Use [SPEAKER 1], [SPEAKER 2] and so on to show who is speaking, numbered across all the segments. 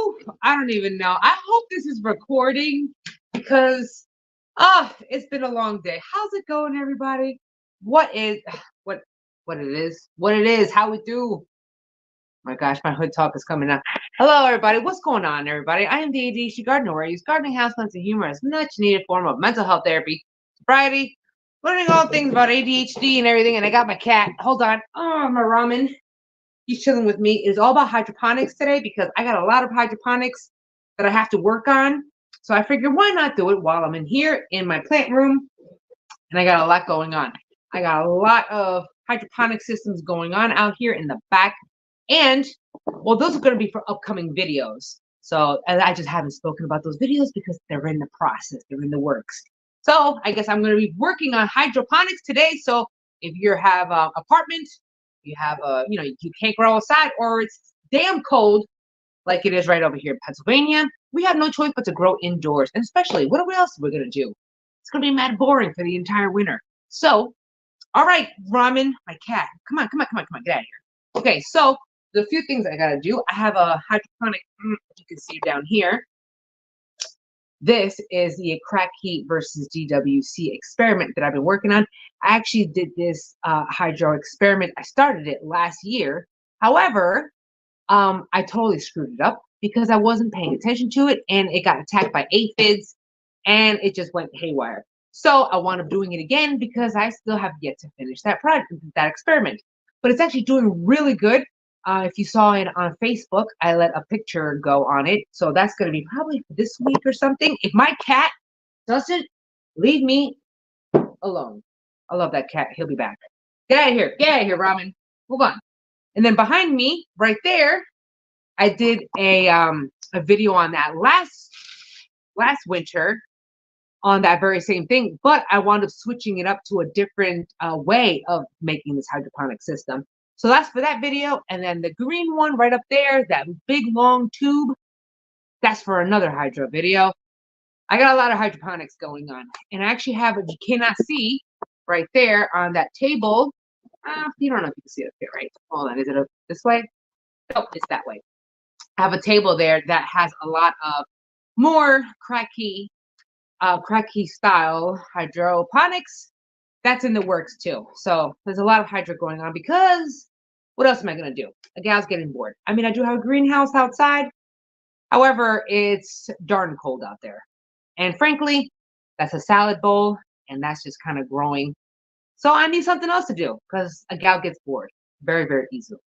[SPEAKER 1] Whew, I don't even know. I hope this is recording because it's been a long day. How's it going, everybody? What is what what it is? What it is, how we do. My gosh, my hood talk is coming out. Hello, everybody. What's going on, everybody? I am the ADHD gardener, where I use gardening, houseplants, and humor as much needed form of mental health therapy, sobriety, learning all things about ADHD and everything. And I got my cat. Hold on. Oh, my ramen. He's chilling with me. It's all about hydroponics today because I got a lot of hydroponics that I have to work on. So I figured, why not do it while I'm in here in my plant room? And I got a lot going on. I got a lot of hydroponic systems going on out here in the back. And, well, those are going to be for upcoming videos. So I just haven't spoken about those videos because they're in the process. They're in the works. So I guess I'm going to be working on hydroponics today. So if you have an apartment, you have you can't grow outside, or it's damn cold like it is right over here in Pennsylvania, we have no choice but to grow indoors. And especially, what else are we going to do? It's going to be mad boring for the entire winter. So, all right, Ramen, my cat, come on, get out of here. Okay, so the few things I got to do. I have a hydroponic, you can see down here. This is the crack heat versus DWC experiment that I've been working on. I actually did this hydro experiment. I started it last year. However, I totally screwed it up because I wasn't paying attention to it, and it got attacked by aphids, and it just went haywire. So I wound up doing it again because I still have yet to finish that project, that experiment. But it's actually doing really good. If you saw it on Facebook, I let a picture go on it. So that's going to be probably this week or something. If my cat doesn't leave me alone. I love that cat. He'll be back. Get out of here. Get out of here, Ramen. Move on. And then behind me, right there, I did a video on that last winter on that very same thing. But I wound up switching it up to a different way of making this hydroponic system. So that's for that video. And then the green one right up there, that big long tube, that's for another hydro video. I got a lot of hydroponics going on. And I actually have what you cannot see right there on that table. You don't know if you can see it up here, right? Hold on, is it this way? Nope, it's that way. I have a table there that has a lot of more cracky style hydroponics. That's in the works too. So there's a lot of hydro going on because what else am I going to do? A gal's getting bored. I mean, I do have a greenhouse outside. However, it's darn cold out there. And frankly, that's a salad bowl, and that's just kind of growing. So I need something else to do because a gal gets bored very, very easily.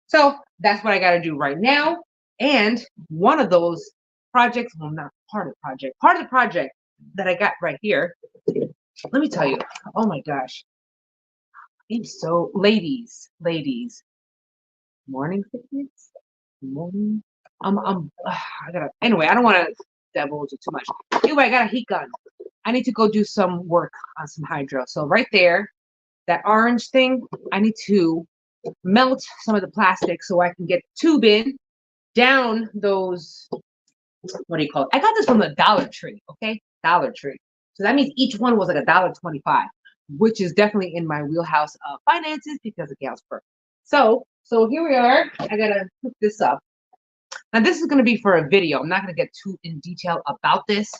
[SPEAKER 1] So that's what I got to do right now. And one of those projects, well, not part of the project that I got right here. Let me tell you, oh my gosh. I'm so, ladies, morning sickness, morning. I gotta, anyway, I don't want to divulge it too much. Anyway, I got a heat gun. I need to go do some work on some hydro. So right there, that orange thing, I need to melt some of the plastic so I can get tube in down those, what do you call it? I got this from the Dollar Tree, okay? Dollar Tree. So that means each one was like $1.25, which is definitely in my wheelhouse of finances because of gal's fur. So here we are. I gotta hook this up. Now this is gonna be for a video. I'm not gonna get too in detail about this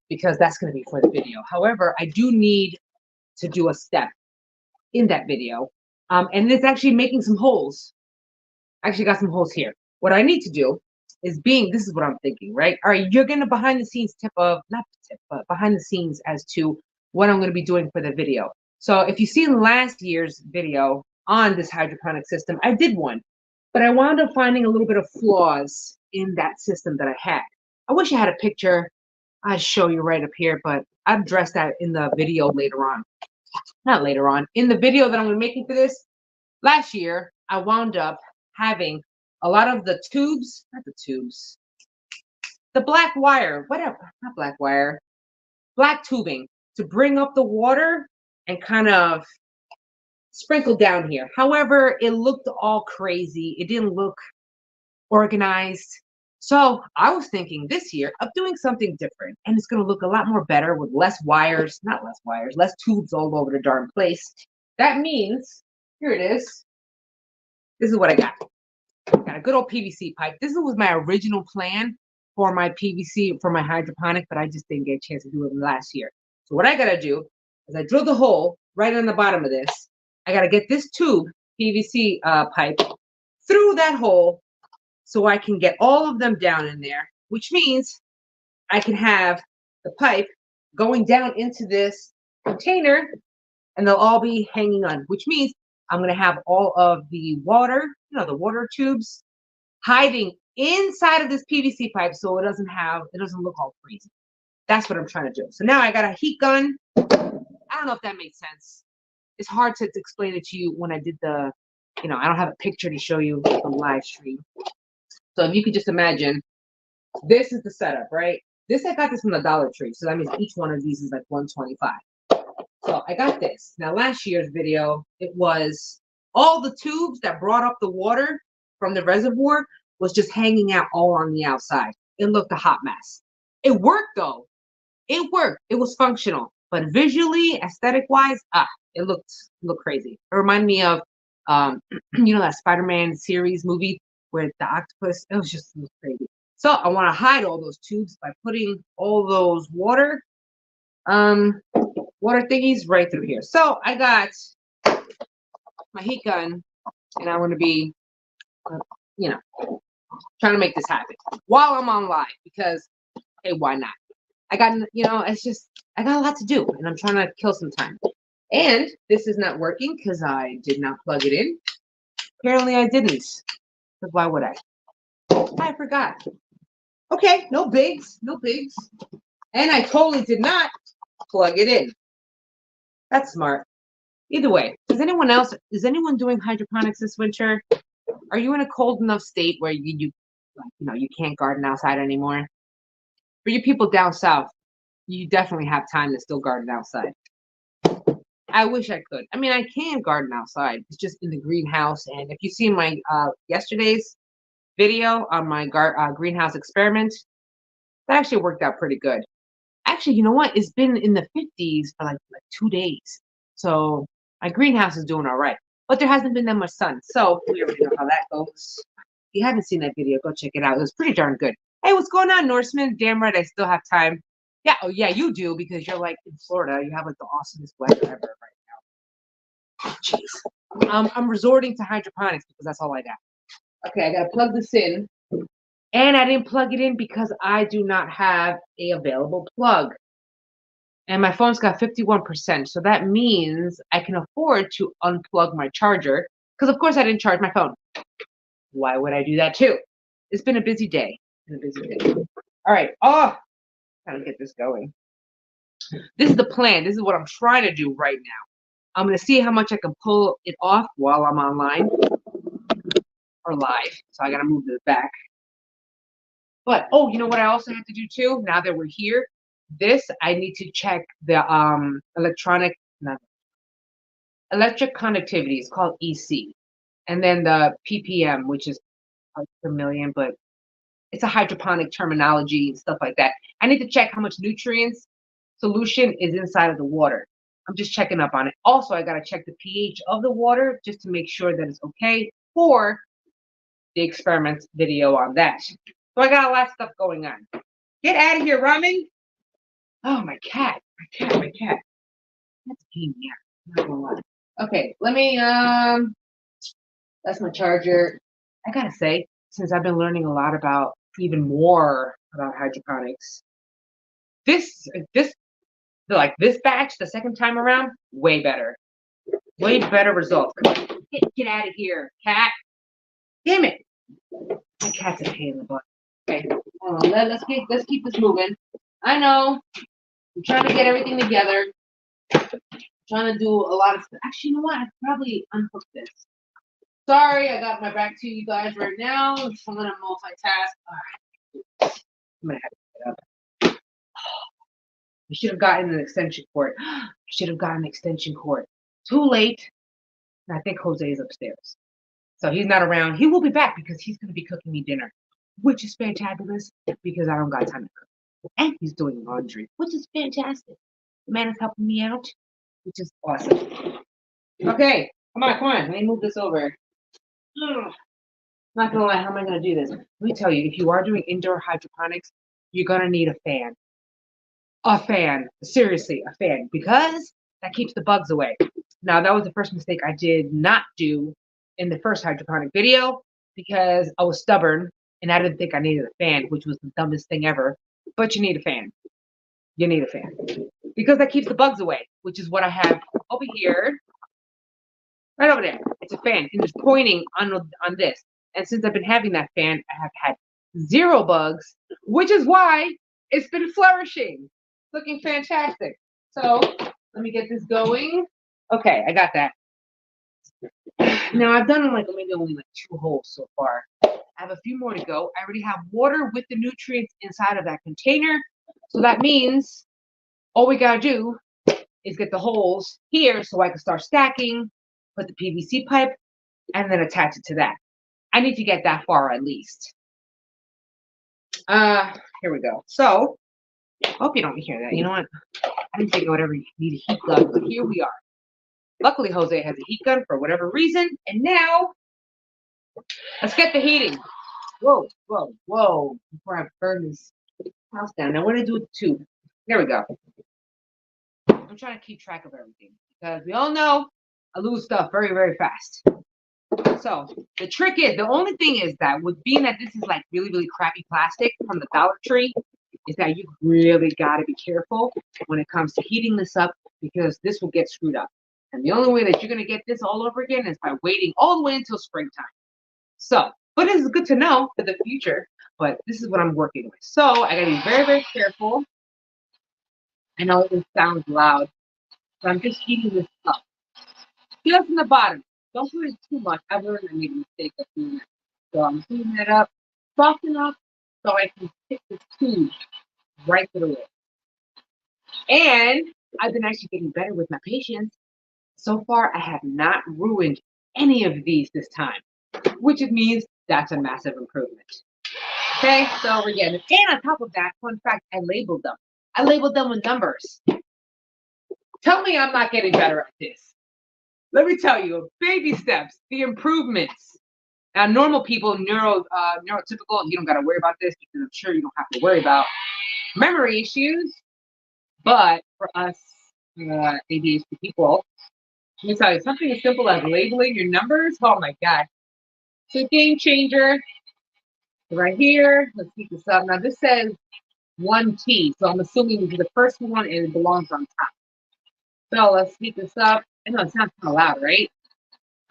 [SPEAKER 1] because that's gonna be for the video. However, I do need to do a step in that video. And it's actually making some holes. I actually got some holes here. What I need to do is this is what I'm thinking, right? All right, you're gonna behind the scenes behind the scenes as to what I'm gonna be doing for the video. So if you've seen last year's video on this hydroponic system, I did one, but I wound up finding a little bit of flaws in that system that I had. I wish I had a picture. I'll show you right up here, but I'll address that in the video later on. Not later on. In the video that I'm going to be making for this, last year, I wound up having a lot of the tubes, the black wire, whatever, not black wire, black tubing to bring up the water and kind of sprinkle down here. However, it looked all crazy. It didn't look organized. So I was thinking this year of doing something different, and it's going to look a lot more better with less tubes all over the darn place. That means, here it is. This is what I got. Got a good old PVC pipe. This was my original plan for my PVC, for my hydroponic, but I just didn't get a chance to do it last year. So what I gotta do is I drill the hole right on the bottom of this. I gotta get this tube, PVC pipe, through that hole so I can get all of them down in there, which means I can have the pipe going down into this container and they'll all be hanging on, which means I'm going to have all of the water, the water tubes hiding inside of this PVC pipe so it doesn't look all crazy. That's what I'm trying to do. So now I got a heat gun. I don't know if that makes sense. It's hard to explain it to you when I did I don't have a picture to show you the live stream. So if you could just imagine, this is the setup, right? I got this from the Dollar Tree. So that means each one of these is like $125. So I got this. Now, last year's video, it was all the tubes that brought up the water from the reservoir was just hanging out all on the outside. It looked a hot mess. It worked, though. It worked. It was functional. But visually, aesthetic-wise, it looked crazy. It reminded me of, that Spider-Man series movie where the octopus, it was crazy. So I want to hide all those tubes by putting all those water thingies right through here. So I got my heat gun and I want to be, trying to make this happen while I'm on live because, hey, why not? I got a lot to do and I'm trying to kill some time. And this is not working because I did not plug it in. Apparently I didn't. Because why would I? I forgot. Okay, no bigs. And I totally did not plug it in. That's smart. Either way, is anyone doing hydroponics this winter? Are you in a cold enough state where you can't garden outside anymore? For you people down south, you definitely have time to still garden outside. I wish I could. I mean, I can garden outside. It's just in the greenhouse. And if you see my yesterday's video on my greenhouse experiment, that actually worked out pretty good. Actually, you know what? It's been in the 50s for like 2 days. So my greenhouse is doing all right. But there hasn't been that much sun. So we already know how that goes. If you haven't seen that video, go check it out. It was pretty darn good. Hey, what's going on, Norseman? Damn right, I still have time. Yeah, oh yeah, you do because you're like in Florida. You have like the awesomest weather ever right now. Oh, jeez. I'm resorting to hydroponics because that's all I got. Okay, I gotta plug this in. And I didn't plug it in because I do not have a available plug. And my phone's got 51%. So that means I can afford to unplug my charger. Because of course I didn't charge my phone. Why would I do that too? It's been a busy day. All right. Oh, gotta get this going. This is the plan. This is what I'm trying to do right now. I'm gonna see how much I can pull it off while I'm online or live. So I gotta move this back. But you know what I also have to do too? Now that we're here, I need to check the electric conductivity. It's called EC, and then the ppm, which is parts per million, but it's a hydroponic terminology and stuff like that. I need to check how much nutrients solution is inside of the water. I'm just checking up on it. Also, I gotta check the pH of the water just to make sure that it's okay for the experiment video on that. So I got a lot of stuff going on. Get out of here, Ramen. Oh, my cat. That's a pain in the ass. I'm not gonna lie. Okay, let me, that's my charger. I gotta say, since I've been learning a lot even more about hydroponics, this batch, the second time around, way better. Way better results. Come on, get out of here, cat. Damn it. My cat's a pain in the butt. Okay, hold on. Let's keep this moving. I know. I'm trying to get everything together. I'm trying to do a lot of stuff. Actually, you know what? I could probably unhook this. Sorry, I got my back to you guys right now. I'm trying to multitask. All right. I'm gonna have to get up. I should have gotten an extension cord. Too late. And I think Jose is upstairs. So he's not around. He will be back because he's going to be cooking me dinner, which is fantabulous because I don't got time to cook. And he's doing laundry, which is fantastic. The man is helping me out, which is awesome. Okay, come on. Let me move this over. Ugh. Not gonna lie, how am I gonna do this? Let me tell you, if you are doing indoor hydroponics, you're gonna need a fan. A fan. Seriously, a fan. Because that keeps the bugs away. Now, that was the first mistake I did not do in the first hydroponic video because I was stubborn and I didn't think I needed a fan, which was the dumbest thing ever. But you need a fan. You need a fan. Because that keeps the bugs away, which is what I have over here. Right over there. It's a fan. And it's pointing on this. And since I've been having that fan, I have had 0 bugs, which is why it's been flourishing. Looking fantastic. So let me get this going. Okay, I got that. Now I've done like maybe only like 2 holes so far. I have a few more to go. I already have water with the nutrients inside of that container. So that means all we gotta do is get the holes here so I can start stacking, put the PVC pipe, and then attach it to that. I need to get that far at least. Here we go. So, hope you don't hear that. You know what? I didn't think of whatever you need a heat gun, but here we are. Luckily, Jose has a heat gun for whatever reason. And now, let's get the heating. Whoa, whoa, whoa. Before I burn this house down. Now, what do I do with the tube? There we go. I'm trying to keep track of everything because we all know I lose stuff very, very fast. So the trick is, the only thing is that with being that this is like really, really crappy plastic from the Dollar Tree, is that you really got to be careful when it comes to heating this up because this will get screwed up. And the only way that you're going to get this all over again is by waiting all the way until springtime. So, but it's good to know for the future, but this is what I'm working with. So I got to be very, very careful. I know it sounds loud, but I'm just heating this up. Just in the bottom. Don't put it too much. I've learned I made a mistake of doing that. So I'm heating it up, soften up, so I can stick this tube right to the lid. And I've been actually getting better with my patients. So far, I have not ruined any of these this time, which means that's a massive improvement. Okay, so we're getting it. And on top of that, fun fact, I labeled them. I labeled them with numbers. Tell me I'm not getting better at this. Let me tell you, baby steps, the improvements. Now, normal people, neurotypical, you don't got to worry about this because I'm sure you don't have to worry about memory issues. But for us ADHD people, let me tell you, something as simple as labeling your numbers, oh my God. So game changer, right here, let's keep this up. Now this says 1T, so I'm assuming this is the first one and it belongs on top. So let's speed this up. I know it sounds kind of loud, right?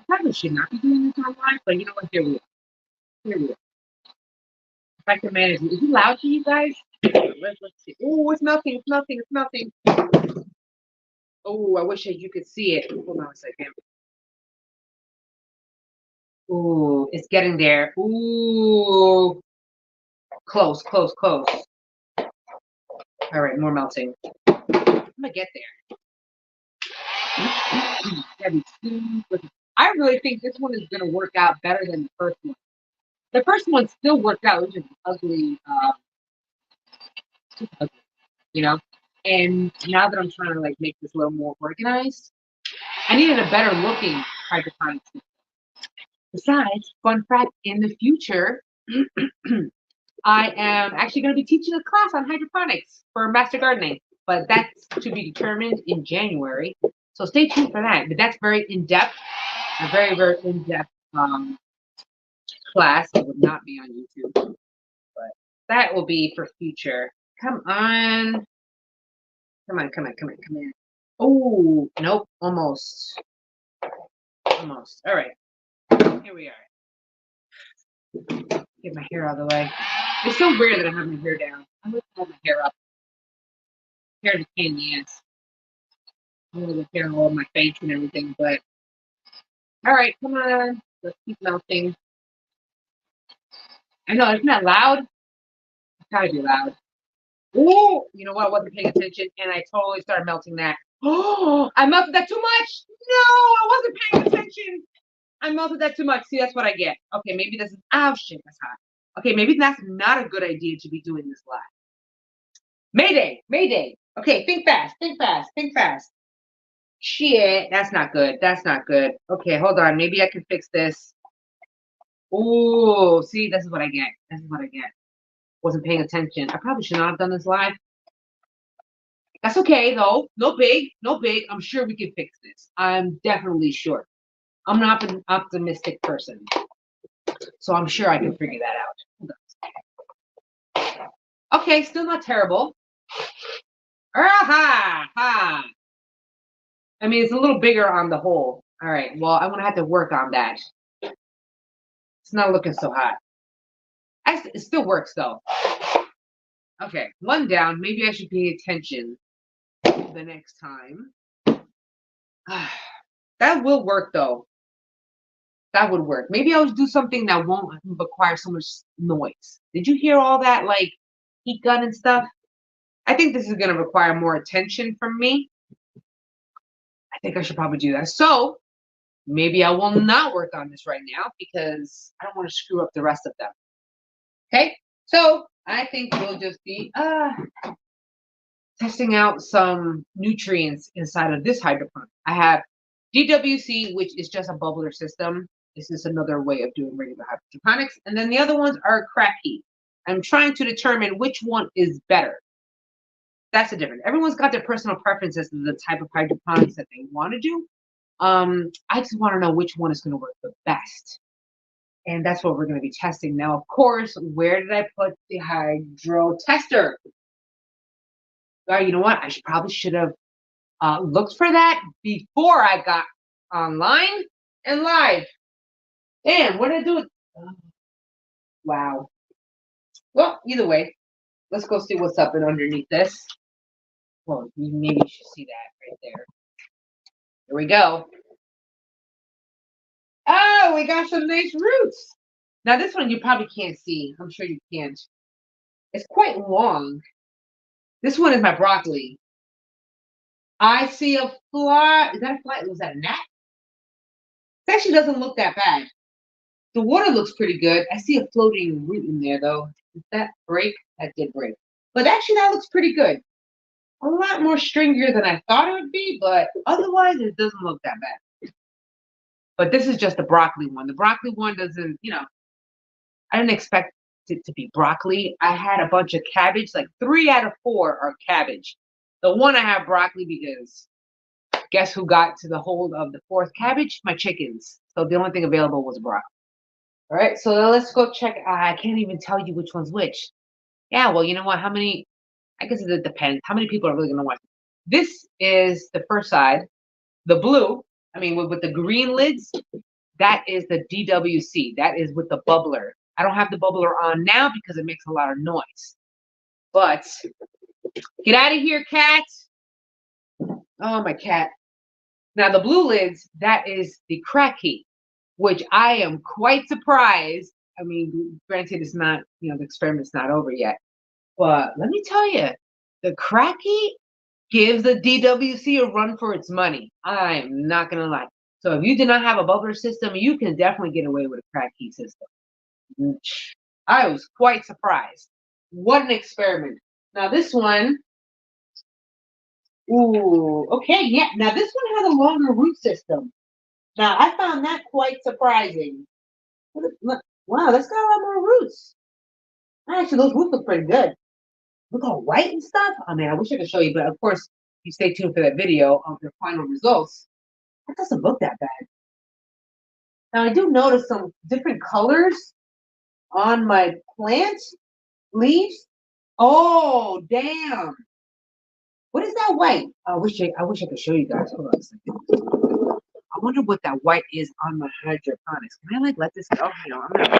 [SPEAKER 1] I probably should not be doing this online, but you know what? Here we are. Here we are. If I can manage it. Is it loud to you guys? Let's see. Oh, it's melting. It's melting. It's melting. Oh, I wish you could see it. Hold on a second. Ooh, it's getting there. Ooh. Close, close, close. All right, more melting. I'm gonna get there. I really think this one is gonna work out better than the first one. The first one still worked out. It was just ugly, you know. And now that I'm trying to like make this a little more organized, I needed a better looking hydroponics system. Besides, fun fact, in the future, I am actually going to be teaching a class on hydroponics for master gardening, but that's to be determined in January. So stay tuned for that. But that's very in-depth, a very, very in-depth class. It would not be on YouTube, but that will be for future. Come on. Come on, come on, come on, come on. Oh, nope, almost. Almost. All right. Here we are. Get my hair out of the way. It's so weird that I have my hair down. I'm going to hold my hair up. Hair is a pain in the ass. I'm going to hair all over my face and everything, but all right, come on. Let's keep melting. I know, isn't that loud? It's gotta be loud. Oh, you know what? I wasn't paying attention and I totally started melting that. Oh, I melted that too much. No, I wasn't paying attention. I melted that too much. See, that's what I get. Okay, maybe this is, oh shit, that's hot. Okay, maybe that's not a good idea to be doing this live. Mayday, Mayday. Okay, think fast, think fast, think fast. Shit, that's not good. That's not good. Okay, hold on. Maybe I can fix this. Oh, see, this is what I get. This is what I get. Wasn't paying attention. I probably should not have done this live. That's okay though. No big, no big. I'm sure we can fix this. I'm definitely sure. I'm not an optimistic person, so I'm sure I can figure that out. Okay, still not terrible. Ha ha. I mean, it's a little bigger on the whole. All right. Well, I'm gonna have to work on that. It's not looking so hot. It still works though. Okay, one down. Maybe I should pay attention the next time. That will work though. That would work. Maybe I'll do something that won't require so much noise. Did you hear all that like heat gun and stuff? I think this is going to require more attention from me. I think I should probably do that. So maybe I will not work on this right now because I don't want to screw up the rest of them. Okay, so I think we'll just be testing out some nutrients inside of this hydroponic. I have DWC, which is just a bubbler system. This is another way of doing regular hydroponics. And then the other ones are crack heat. I'm trying to determine which one is better. That's the difference. Everyone's got their personal preferences to the type of hydroponics that they want to do. I just want to know which one is going to work the best. And that's what we're going to be testing now. Of course, where did I put the hydro tester? You know what? I probably should have looked for that before I got online and live. Damn, what did I do with... Wow. Well, either way, let's go see what's up and underneath this. Well, maybe you should see that right there. Here we go. Oh, we got some nice roots. Now, this one you probably can't see. I'm sure you can't. It's quite long. This one is my broccoli. I see a fly. Is that a fly? Was that a gnat? It actually doesn't look that bad. The water looks pretty good. I see a floating root in there, though. Did that break? That did break. But actually, that looks pretty good. A lot more stringier than I thought it would be, but otherwise, it doesn't look that bad. But this is just the broccoli one. The broccoli one doesn't, I didn't expect it to be broccoli. I had a bunch of cabbage, like 3 out of 4 are cabbage. The one I have broccoli because guess who got to the hold of the 4th cabbage? My chickens. So the only thing available was broccoli. All right, so let's go check. I can't even tell you which one's which. Yeah, well, you know what? I guess it depends. How many people are really going to watch? This is the first side. The blue, with the green lids, that is the DWC. That is with the bubbler. I don't have the bubbler on now because it makes a lot of noise. But get out of here, cat. Oh, my cat. Now, the blue lids, that is the crack heat, which I am quite surprised. Granted, it's not, the experiment's not over yet. But let me tell you, the crack heat gives the DWC a run for its money. I am not going to lie. So if you do not have a bubbler system, you can definitely get away with a crack heat system. I was quite surprised. What an experiment. Now this one, ooh, okay, yeah. Now this one has a longer root system. Now I found that quite surprising. Wow, that's got a lot more roots. Actually, those roots look pretty good. Look all white and stuff. I wish I could show you, but of course, you stay tuned for that video of the final results. That doesn't look that bad. Now I do notice some different colors on my plant leaves. Oh, damn. What is that white? I wish I could show you guys. Hold on a second. I wonder what that white is on my hydroponics. Can I let this go? No, I'm gonna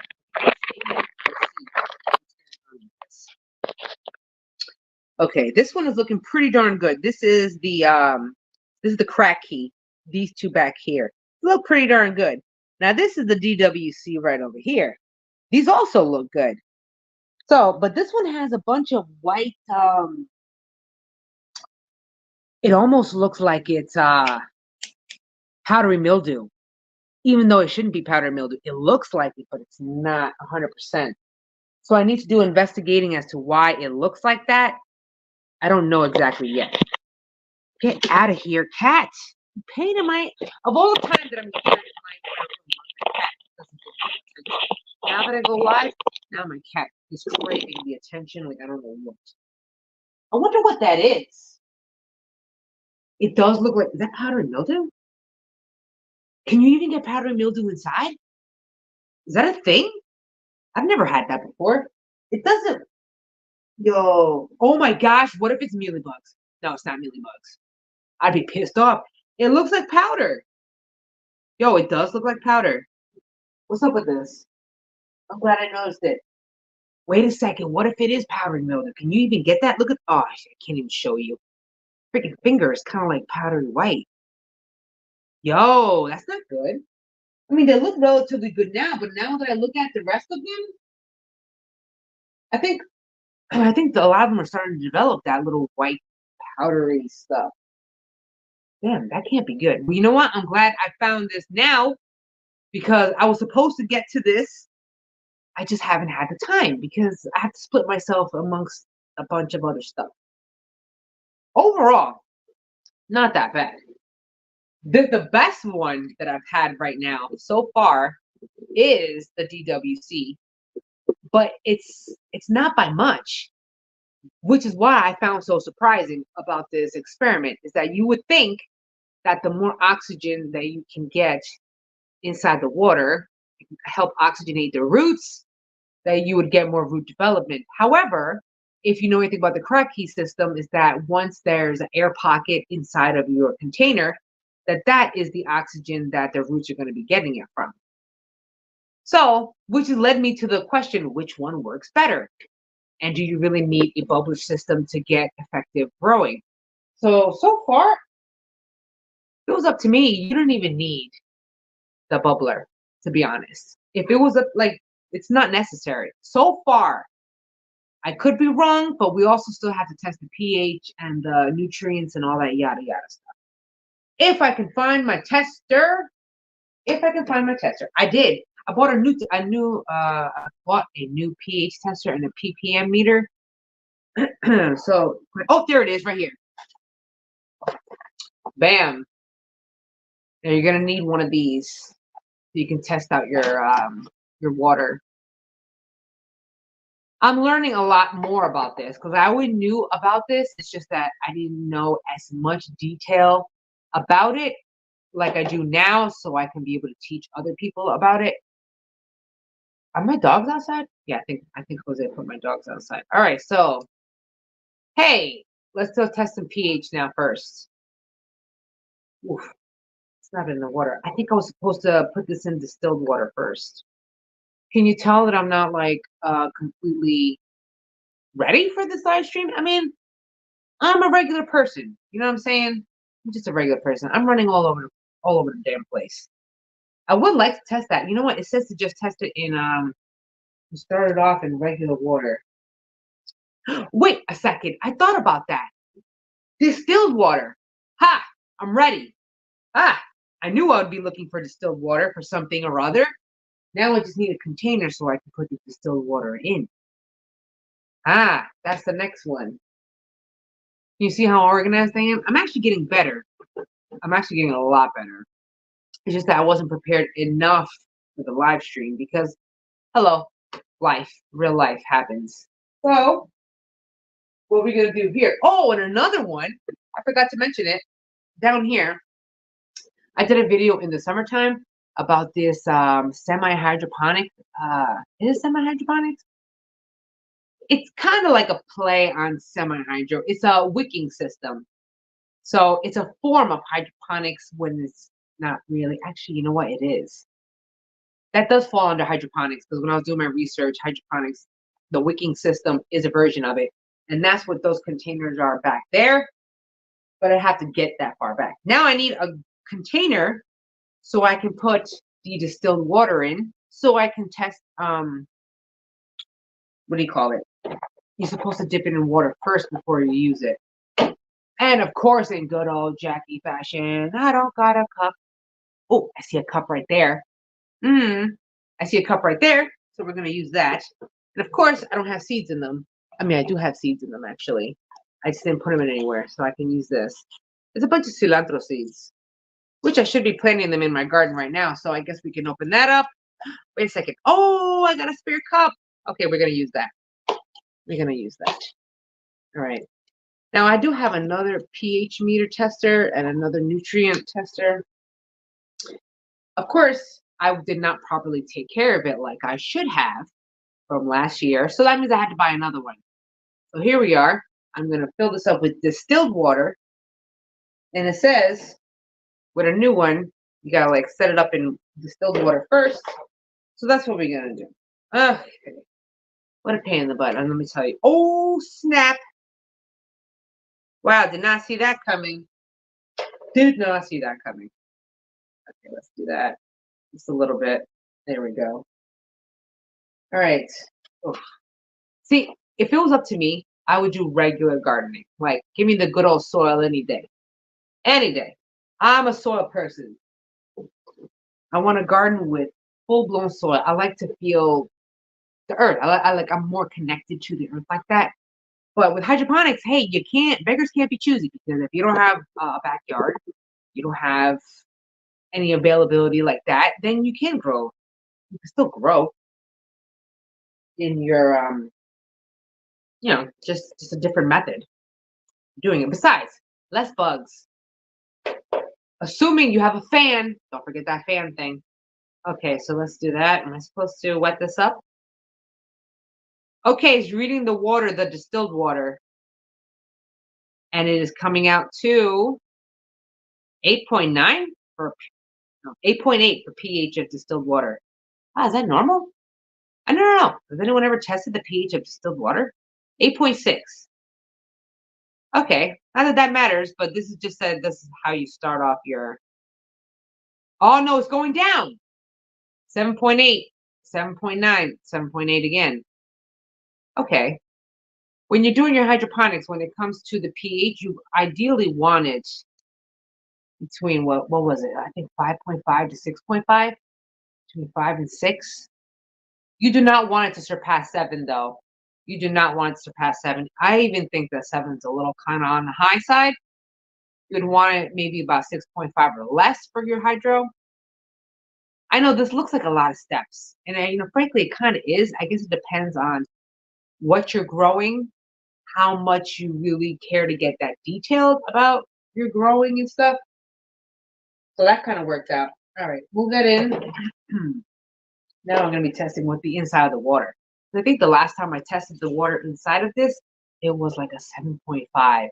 [SPEAKER 1] okay, this one is looking pretty darn good. This is the crack key. These two back here look pretty darn good. Now this is the DWC right over here. These also look good. So, but this one has a bunch of white. It almost looks like it's powdery mildew, even though it shouldn't be powdery mildew. It looks like it, but it's not 100%. So I need to do investigating as to why it looks like that. I don't know exactly yet. Get out of here, cat. Pain in my... Of all the times that I'm here in my cat doesn't Now that I go live, now my cat is craving the attention like I don't know what. I wonder what that is. It does look like, is that powdery mildew? Can you even get powdery mildew inside? Is that a thing? I've never had that before. It doesn't. Yo, oh my gosh, what if it's mealybugs? No, it's not mealybugs. I'd be pissed off. It looks like powder. Yo, it does look like powder. What's up with this? I'm glad I noticed it. Wait a second. What if it is powdery mildew? Can you even get that? Look at, oh, I can't even show you. Freaking finger is kind of like powdery white. Yo, that's not good. I mean, they look relatively good now, but now that I look at the rest of them, I think a lot of them are starting to develop that little white powdery stuff. Damn, that can't be good. Well, you know what? I'm glad I found this now because I was supposed to get to this. I just haven't had the time because I have to split myself amongst a bunch of other stuff. Overall, not that bad. The best one that I've had right now so far is the DWC, but it's not by much, which is why I found so surprising about this experiment is that you would think that the more oxygen that you can get inside the water, help oxygenate the roots, that you would get more root development. However, if you know anything about the Kratky system, is that once there's an air pocket inside of your container, that is the oxygen that the roots are going to be getting it from. So, which led me to the question, which one works better? And do you really need a bubbler system to get effective growing? So far, if it was up to me, you don't even need the bubbler, to be honest. If it was like, it's not necessary. So far, I could be wrong, but we also still have to test the pH and the nutrients and all that yada yada stuff. If I can find my tester, I did. I bought I bought a new pH tester and a ppm meter. So, oh, there it is, right here. Bam. Now you're gonna need one of these so you can test out your water. I'm learning a lot more about this because I always knew about this. It's just that I didn't know as much detail about it like I do now, so I can be able to teach other people about it. Are my dogs outside? Yeah, I think Jose put my dogs outside. All right, so hey, let's still test some pH now first. Oof, it's not in the water. I think I was supposed to put this in distilled water first. Can you tell that I'm not like completely ready for this live stream? I mean, I'm a regular person. You know what I'm saying? I'm just a regular person. I'm running all over the damn place. I would like to test that. You know what? It says to just test it in start it off in regular water. Wait a second. I thought about that. Distilled water. Ha! I'm ready. Ah! I knew I would be looking for distilled water for something or other. Now I just need a container so I can put the distilled water in. Ah, that's the next one. You see how organized I am? I'm actually getting better. I'm actually getting a lot better. It's just that I wasn't prepared enough for the live stream because, hello, life, real life happens. So, what are we going to do here? Oh, and another one, I forgot to mention it, down here, I did a video in the summertime about this semi-hydroponic, is it semi-hydroponics? It's kind of like a play on semi-hydro. It's a wicking system. So it's a form of hydroponics when it's not really. Actually, you know what? It is. That does fall under hydroponics because when I was doing my research, hydroponics, the wicking system is a version of it. And that's what those containers are back there. But I have to get that far back. Now I need a container so I can put the distilled water in so I can test, what do you call it? You're supposed to dip it in water first before you use it. And of course, in good old Jackie fashion, I don't got a cup. Oh, I see a cup right there. I see a cup right there. So we're going to use that. And of course, I don't have seeds in them. I mean, I do have seeds in them, actually. I just didn't put them in anywhere, so I can use this. It's a bunch of cilantro seeds, which I should be planting them in my garden right now. So I guess we can open that up. Wait a second. Oh, I got a spare cup. Okay, we're gonna use that. We're gonna use that. All right. Now I do have another pH meter tester and another nutrient tester. Of course, I did not properly take care of it like I should have from last year. So that means I had to buy another one. So here we are. I'm gonna fill this up with distilled water. And it says with a new one, you gotta like set it up in distilled water first. So that's what we're gonna do. Okay. What a pain in the butt. And let me tell you. Oh, snap. Wow, did not see that coming. Did not see that coming. Okay, let's do that. Just a little bit. There we go. All right. Oof. See, if it was up to me, I would do regular gardening. Like, give me the good old soil any day. Any day. I'm a soil person. I want to garden with full-blown soil. I like to feel the earth. I'm more connected to the earth like that. But with hydroponics, hey, beggars can't be choosy because if you don't have a backyard, you don't have any availability like that, then you can grow. You can still grow in your just a different method of doing it. Besides, less bugs. Assuming you have a fan, don't forget that fan thing. Okay, so let's do that. Am I supposed to wet this up? Okay, it's reading the water, the distilled water, and it is coming out to 8.9 for 8.8 for pH of distilled water. Ah, is that normal? I don't know. Has anyone ever tested the pH of distilled water? 8.6. Okay, not that that matters, but this is just said this is how you start off your. Oh no, it's going down. 7.8, 7.9, 7.8 again. Okay. When you're doing your hydroponics, when it comes to the pH, you ideally want it between what was it? I think 5.5 to 6.5, between 5 and 6. You do not want it to surpass 7 though. You do not want it to surpass 7. I even think that 7 is a little kind of on the high side. You'd want it maybe about 6.5 or less for your hydro. I know this looks like a lot of steps, and frankly, it kind of is. I guess it depends on what you're growing, how much you really care to get that detailed about your growing and stuff. So that kind of worked out. All right, move that in. Now I'm going to be testing with the inside of the water. I think the last time I tested the water inside of this, it was like a 7.5.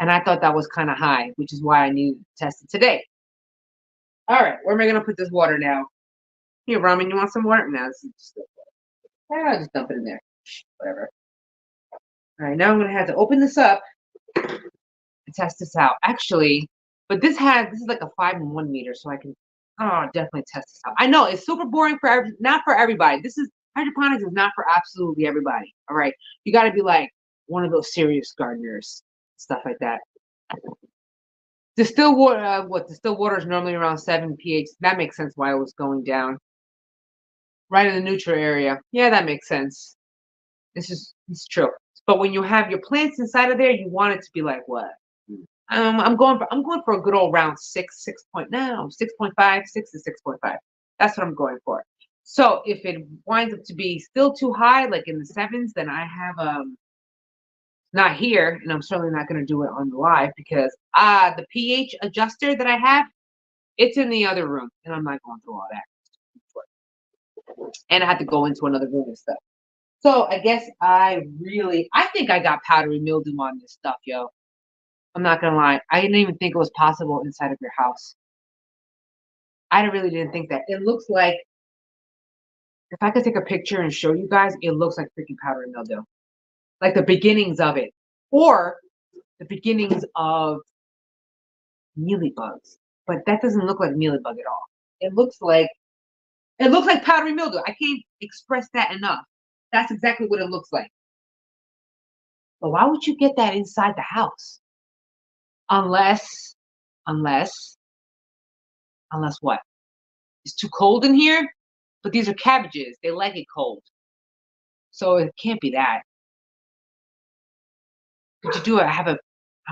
[SPEAKER 1] And I thought that was kind of high, which is why I needed to test it today. All right, where am I going to put this water now? Here, Ramen, you want some water? No, this is just water. I'll just dump it in there. Whatever. All right, now I'm going to have to open this up and test this out. Actually, but this is like a 5-in-1 meter, so I can definitely test this out. I know it's super boring for not for everybody. Hydroponics is not for absolutely everybody. All right, you got to be like one of those serious gardeners, stuff like that. Distilled water, distilled water is normally around 7 pH. That makes sense why it was going down. Right in the neutral area. Yeah, that makes sense. It's true. But when you have your plants inside of there, you want it to be like what? I'm going for a good old round 6, 6.5, 6 to 6.5. That's what I'm going for. So if it winds up to be still too high, like in the 7s, then I have not here, and I'm certainly not going to do it on the live because the pH adjuster that I have, it's in the other room, and I'm not going through all that. And I had to go into another room and stuff. So I guess I think I got powdery mildew on this stuff, yo. I'm not gonna lie. I didn't even think it was possible inside of your house. I really didn't think that. It looks like, if I could take a picture and show you guys, it looks like freaking powdery mildew. Like the beginnings of it. Or the beginnings of mealybugs. But that doesn't look like mealybug at all. It looks like powdery mildew. I can't express that enough. That's exactly what it looks like. But why would you get that inside the house? Unless what? It's too cold in here? But these are cabbages. They like it cold. So it can't be that. But you do I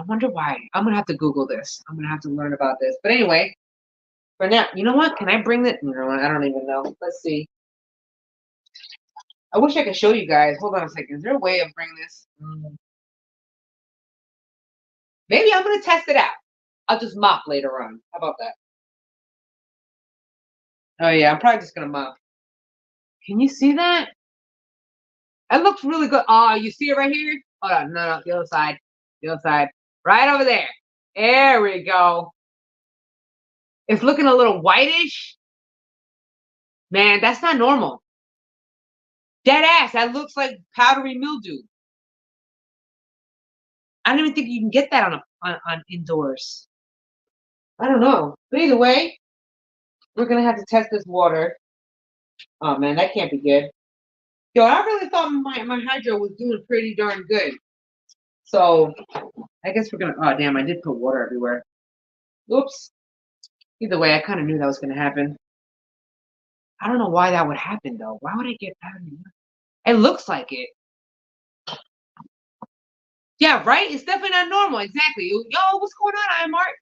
[SPEAKER 1] wonder why. I'm going to have to Google this. I'm going to have to learn about this. But anyway, For now, you know what? Can I bring that? You know what? I don't even know. Let's see. I wish I could show you guys. Hold on a second. Is there a way of bringing this? Maybe I'm gonna test it out. I'll just mop later on. How about that? Oh yeah, I'm probably just gonna mop. Can you see that? It looks really good. Oh, you see it right here? Hold on, no, the other side. The other side. Right over there. There we go. It's looking a little whitish. Man, that's not normal. Dead ass. That looks like powdery mildew. I don't even think you can get that on indoors. I don't know. But either way, we're gonna have to test this water. Oh man, that can't be good. Yo, I really thought my hydro was doing pretty darn good. So I guess we're gonna. Oh damn, I did put water everywhere. Oops. Either way, I kind of knew that was gonna happen. I don't know why that would happen though. Why would I get powdery? It looks like it. Yeah, right? It's definitely not normal. Exactly. Yo, what's going on, Imart?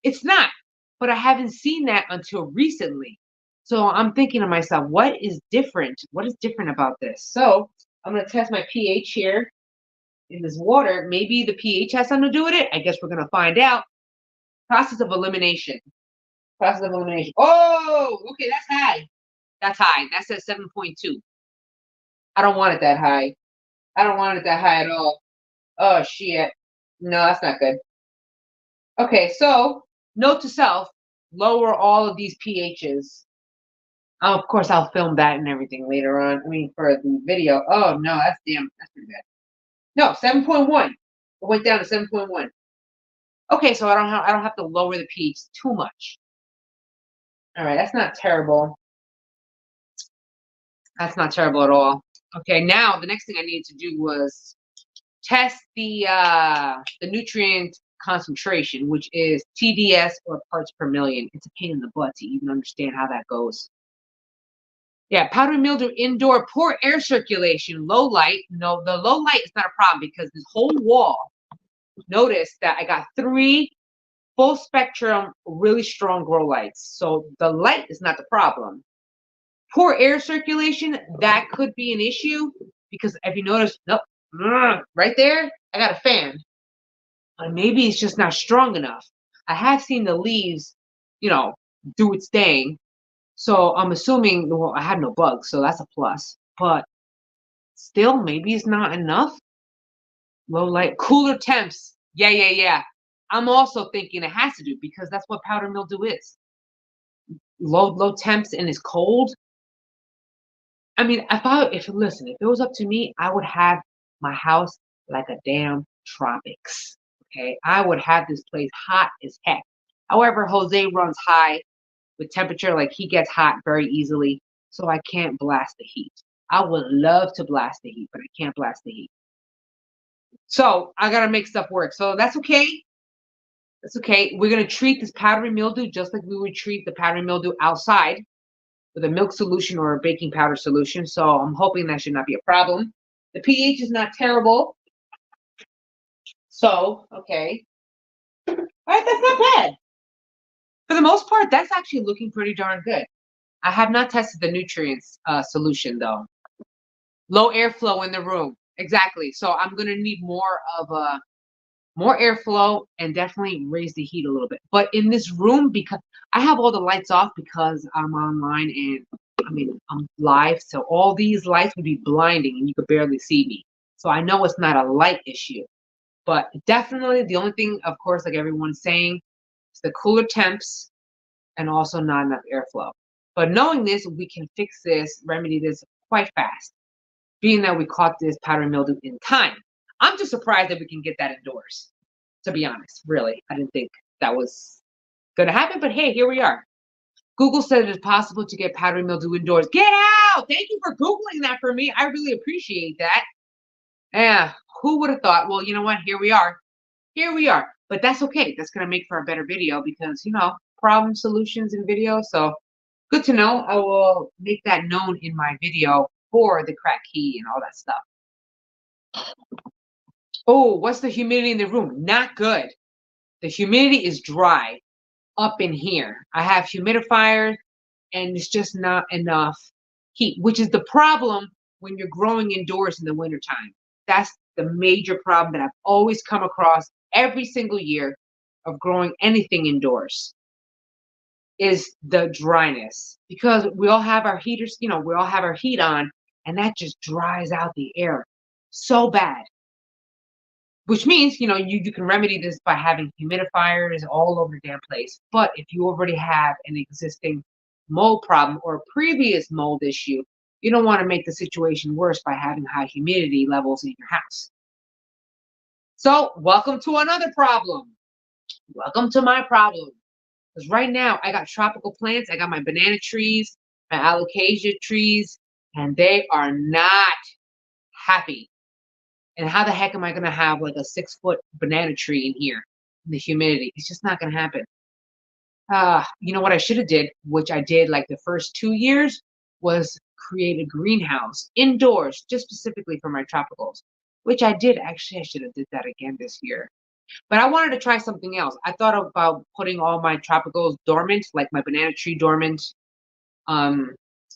[SPEAKER 1] It's not. But I haven't seen that until recently. So I'm thinking to myself, what is different? What is different about this? So I'm going to test my pH here in this water. Maybe the pH has something to do with it. I guess we're going to find out. Process of elimination. Process of elimination. Oh, okay, that's high. That's high. That's at 7.2. I don't want it that high. I don't want it that high at all. Oh, shit. No, that's not good. Okay, so note to self, lower all of these pHs. Of course, I'll film that and everything later on. I mean, for the video. Oh, no, that's pretty bad. No, 7.1. It went down to 7.1. Okay, so I don't have to lower the pH too much. All right, that's not terrible. That's not terrible at all. Okay, now the next thing I needed to do was test the nutrient concentration, which is TDS or parts per million. It's a pain in the butt to even understand how that goes. Yeah, powdery mildew indoor, poor air circulation, low light. No, the low light is not a problem because this whole wall, notice that I got 3 full spectrum, really strong grow lights. So the light is not the problem. Poor air circulation, that could be an issue because if you notice, nope, right there, I got a fan. Maybe it's just not strong enough. I have seen the leaves, do its thing. So I'm assuming, well, I had no bugs, so that's a plus. But still, maybe it's not enough. Low light, cooler temps. Yeah. I'm also thinking it has to do because that's what powder mildew is. Low temps and it's cold. I mean, if it was up to me, I would have my house like a damn tropics. Okay, I would have this place hot as heck. However, Jose runs high with temperature, like he gets hot very easily, so I can't blast the heat. I would love to blast the heat, but I can't blast the heat. So I gotta make stuff work. So that's okay. That's okay. We're gonna treat this powdery mildew just like we would treat the powdery mildew outside with a milk solution or a baking powder solution. So I'm hoping that should not be a problem. The pH is not terrible. So, okay. All right, that's not bad. For the most part, that's actually looking pretty darn good. I have not tested the nutrients solution though. Low airflow in the room. Exactly. So I'm gonna need more of more airflow and definitely raise the heat a little bit. But in this room, because I have all the lights off because I'm online and I'm live, so all these lights would be blinding and you could barely see me. So I know it's not a light issue, but definitely the only thing, of course, like everyone's saying, is the cooler temps and also not enough airflow. But knowing this, we can fix this, remedy this quite fast, being that we caught this powdery mildew in time. I'm just surprised that we can get that indoors, to be honest. Really, I didn't think that was going to happen, but hey, here we are. Google said it is possible to get powdery mildew indoors. Get out! Thank you for Googling that for me. I really appreciate that. Yeah, who would have thought? Well, you know what? Here we are. Here we are. But that's okay. That's going to make for a better video because, problem solutions in video. So good to know. I will make that known in my video for the crack key and all that stuff. Oh, what's the humidity in the room? Not good. The humidity is dry. up in here. I have humidifiers, and it's just not enough heat, which is the problem when you're growing indoors in the wintertime. That's the major problem that I've always come across every single year of growing anything indoors is the dryness, because we all have our heaters, we all have our heat on, and that just dries out the air so bad. Which means, you can remedy this by having humidifiers all over the damn place. But if you already have an existing mold problem or a previous mold issue, you don't want to make the situation worse by having high humidity levels in your house. So, welcome to another problem. Welcome to my problem. Because right now, I got tropical plants. I got my banana trees, my alocasia trees, and they are not happy. And how the heck am I going to have like a 6-foot banana tree in here in the humidity? It's just not going to happen. You know what I should have did, which I did like the first 2 years, was create a greenhouse indoors, just specifically for my tropicals, which I did. Actually, I should have did that again this year. But I wanted to try something else. I thought about putting all my tropicals dormant, like my banana tree dormant. I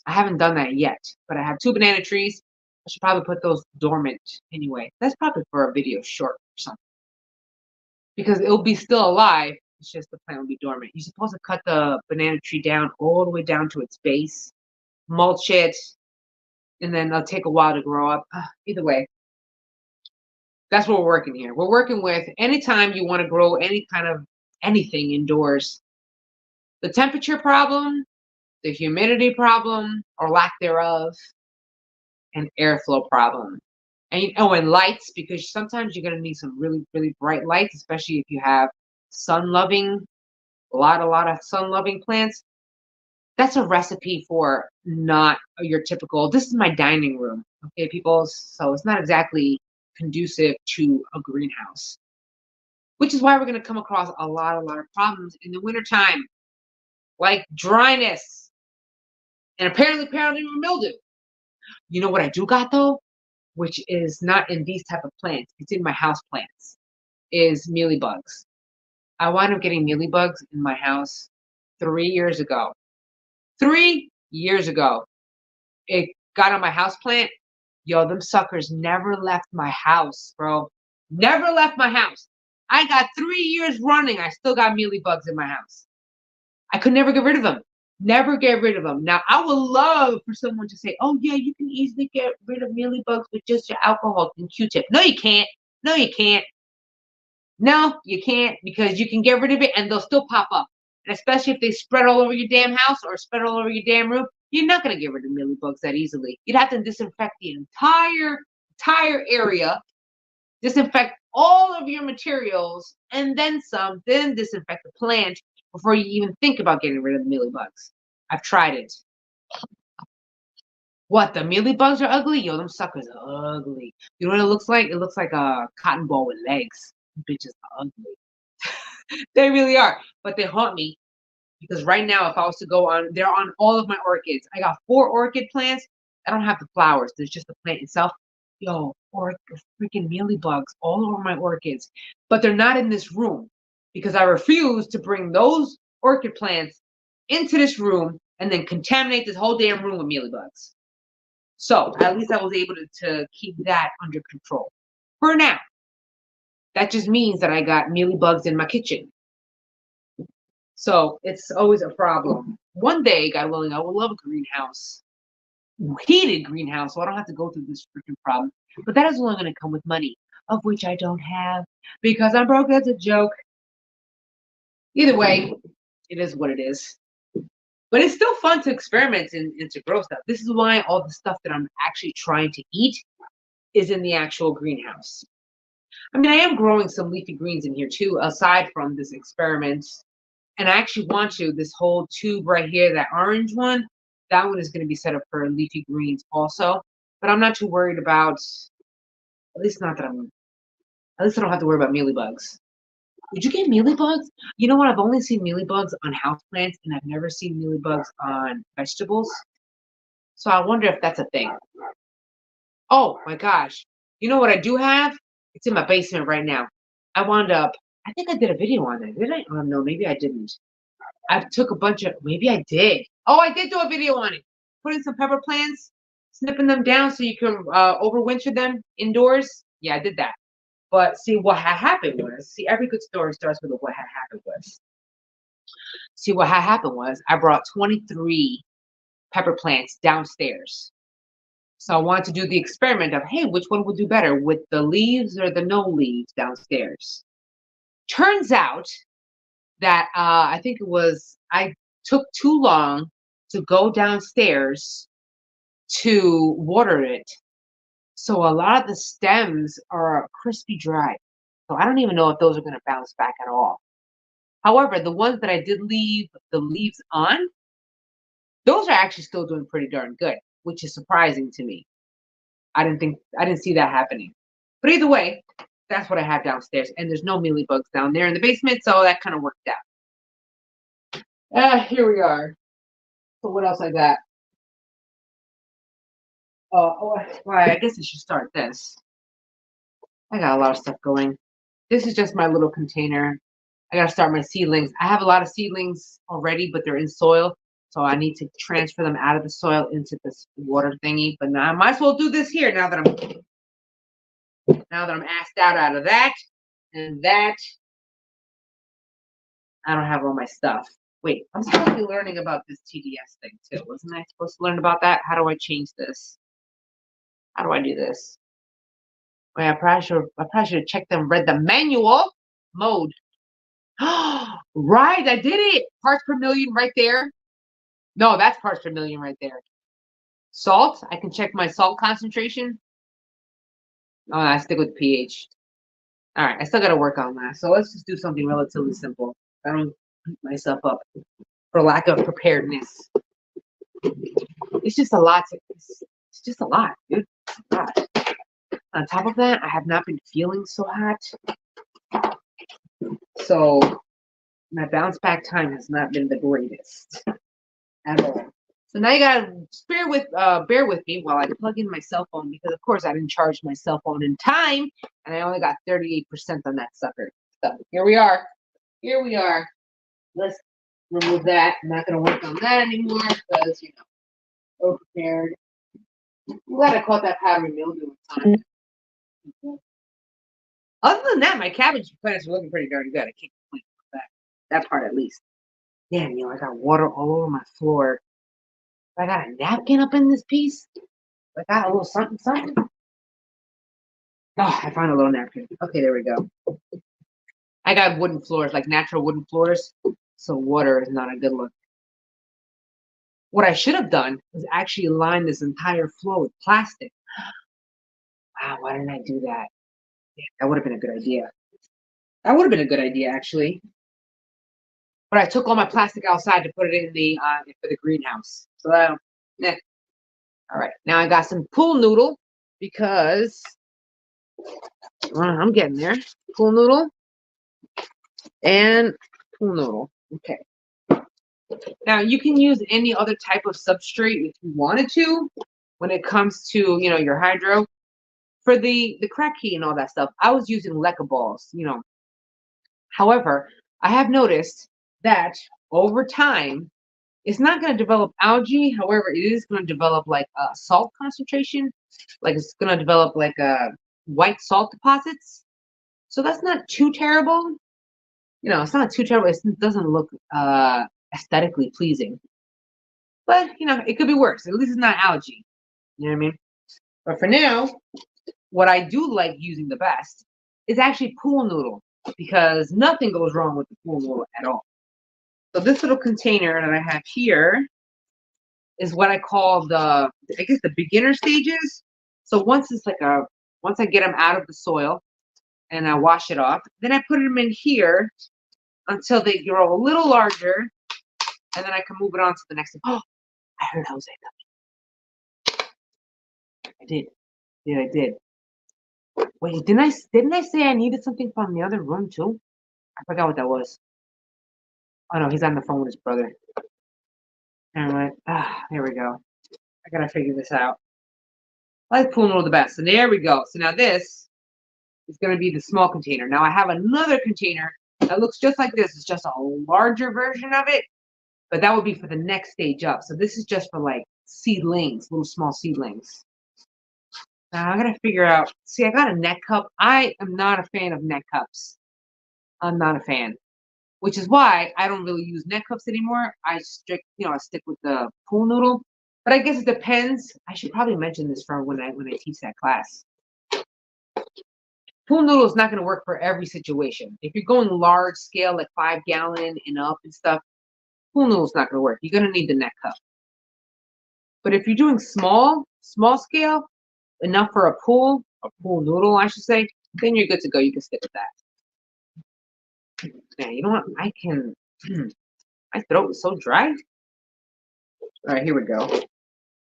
[SPEAKER 1] haven't done that yet, but I have 2 banana trees. I should probably put those dormant anyway. That's probably for a video short or something. Because it'll be still alive. It's just the plant will be dormant. You're supposed to cut the banana tree down all the way down to its base, mulch it, and then it'll take a while to grow up. Either way, that's what we're working here. We're working with anytime you want to grow any kind of anything indoors. The temperature problem, the humidity problem, or lack thereof, and airflow problem. And and lights, because sometimes you're going to need some really, really bright lights, especially if you have sun-loving, a lot of sun-loving plants. That's a recipe for not your typical, this is my dining room, okay, people? So it's not exactly conducive to a greenhouse, which is why we're going to come across a lot of problems in the wintertime, like dryness and apparently mildew. You know what I do got though, which is not in these type of plants, it's in my house plants, is mealybugs. I wound up getting mealybugs in my house 3 years ago. 3 years ago. It got on my house plant. Yo, them suckers never left my house, bro. Never left my house. I got 3 years running. I still got mealybugs in my house. I could never get rid of them. Never get rid of them. Now, I would love for someone to say, oh, yeah, you can easily get rid of mealybugs with just your alcohol and Q-tip. No, you can't. No, you can't. No, you can't, because you can get rid of it and they'll still pop up. And especially if they spread all over your damn house or spread all over your damn room, you're not going to get rid of mealybugs that easily. You'd have to disinfect the entire area, disinfect all of your materials, and then some, then disinfect the plant before you even think about getting rid of the mealybugs. I've tried it. What, the mealybugs are ugly? Yo, them suckers are ugly. You know what it looks like? It looks like a cotton ball with legs. Bitches are ugly. They really are. But they haunt me, because right now, if I was to go on, they're on all of my orchids. I got 4 orchid plants. I don't have the flowers. There's just the plant itself. Yo, freaking mealybugs all over my orchids. But they're not in this room, because I refuse to bring those orchid plants into this room and then contaminate this whole damn room with mealybugs. So at least I was able to keep that under control for now. That just means that I got mealybugs in my kitchen. So it's always a problem. One day, God willing, I will love a greenhouse, heated greenhouse, so I don't have to go through this freaking problem. But that is only going to come with money, of which I don't have, because I'm broke as a joke. Either way, it is what it is. But it's still fun to experiment and to grow stuff. This is why all the stuff that I'm actually trying to eat is in the actual greenhouse. I mean, I am growing some leafy greens in here too, aside from this experiment. And I actually want to, this whole tube right here, that orange one, that one is going to be set up for leafy greens also. But I'm not too worried about, at least I don't have to worry about mealybugs. Would you get mealybugs? You know what? I've only seen mealybugs on houseplants, and I've never seen mealybugs on vegetables. So I wonder if that's a thing. Oh my gosh. You know what I do have? It's in my basement right now. I wound up, I think I did a video on that, did I? Oh no, maybe I didn't. I took a bunch of, maybe I did. Oh, I did do a video on it. Putting some pepper plants, snipping them down so you can overwinter them indoors. Yeah, I did that. But see, what had happened was, see, every good story starts with a what had happened was. See, what had happened was I brought 23 pepper plants downstairs. So I wanted to do the experiment of, hey, which one would do better with the leaves or the no leaves downstairs? Turns out that I think it was, I took too long to go downstairs to water it. So a lot of the stems are crispy dry. So I don't even know if those are going to bounce back at all. However, the ones that I did leave the leaves on, those are actually still doing pretty darn good, which is surprising to me. I didn't see that happening. But either way, that's what I have downstairs. And there's no mealybugs down there in the basement, so that kind of worked out. Here we are. So what else I got? Well, I guess I should start this. I got a lot of stuff going. This is just my little container. I gotta start my seedlings. I have a lot of seedlings already, but they're in soil. So I need to transfer them out of the soil into this water thingy. But now I might as well do this here now that I'm asked out of that and that. I don't have all my stuff. Wait, I'm supposed to be learning about this TDS thing too. Wasn't I supposed to learn about that? How do I change this? How do I do this? Wait, I probably should have checked and read the manual. Mode. Right, I did it. Parts per million right there. No, that's parts per million right there. Salt, I can check my salt concentration. Oh, I stick with pH. All right, I still got to work on that. So let's just do something relatively simple. I don't beat myself up for lack of preparedness. It's just a lot. It's just a lot, dude. A lot. On top of that, I have not been feeling so hot. So my bounce back time has not been the greatest at all. So now you gotta bear with me while I plug in my cell phone, because of course I didn't charge my cell phone in time and I only got 38% on that sucker. So here we are. Here we are. Let's remove that. I'm not gonna work on that anymore because we're prepared. I'm glad I caught that powdery mildew in time. Other than that, my cabbage plants are looking pretty darn good. I can't complain about that part at least. Damn, I got water all over my floor. I got a napkin up in this piece. I got a little something, something. Oh, I found a little napkin. Okay, there we go. I got wooden floors, like natural wooden floors, so water is not a good look. What I should have done was actually line this entire floor with plastic. Wow, why didn't I do that? Yeah, that would have been a good idea. That would have been a good idea, actually. But I took all my plastic outside to put it in the for the greenhouse. So yeah. All right, now I got some pool noodle because I'm getting there. Pool noodle and pool noodle. Okay. Now you can use any other type of substrate if you wanted to when it comes to your hydro. For the crack key and all that stuff, I was using leca balls. However, I have noticed that over time, it's not going to develop algae. However, it is going to develop like a salt concentration. Like it's going to develop like white salt deposits. So that's not too terrible. It's not too terrible. It doesn't look aesthetically pleasing. But, it could be worse. At least it's not algae. You know what I mean? But for now, what I do like using the best is actually pool noodle, because nothing goes wrong with the pool noodle at all. So this little container that I have here is what I call the beginner stages. So once I get them out of the soil and I wash it off, then I put them in here until they grow a little larger, and then I can move it on to the next one. Oh, I heard Jose coming. I did. Yeah, I did. Wait, didn't I say I needed something from the other room too? I forgot what that was. Oh no, he's on the phone with his brother. Alright, there we go. I gotta figure this out. I like pool noodle the best. So there we go. So now this is gonna be the small container. Now I have another container that looks just like this. It's just a larger version of it. But that would be for the next stage up. So this is just for like seedlings, little small seedlings. Now I gotta figure out. See, I got a neck cup. I am not a fan of neck cups. I'm not a fan, which is why I don't really use neck cups anymore. I stick with the pool noodle. But I guess it depends. I should probably mention this for when I teach that class. Pool noodle is not going to work for every situation. If you're going large scale, like 5-gallon and up and stuff, pool noodle is not going to work. You're going to need the neck cup. But if you're doing small scale, enough for a pool noodle, I should say, then you're good to go. You can stick with that. Man, you know what? My throat is so dry. All right, here we go.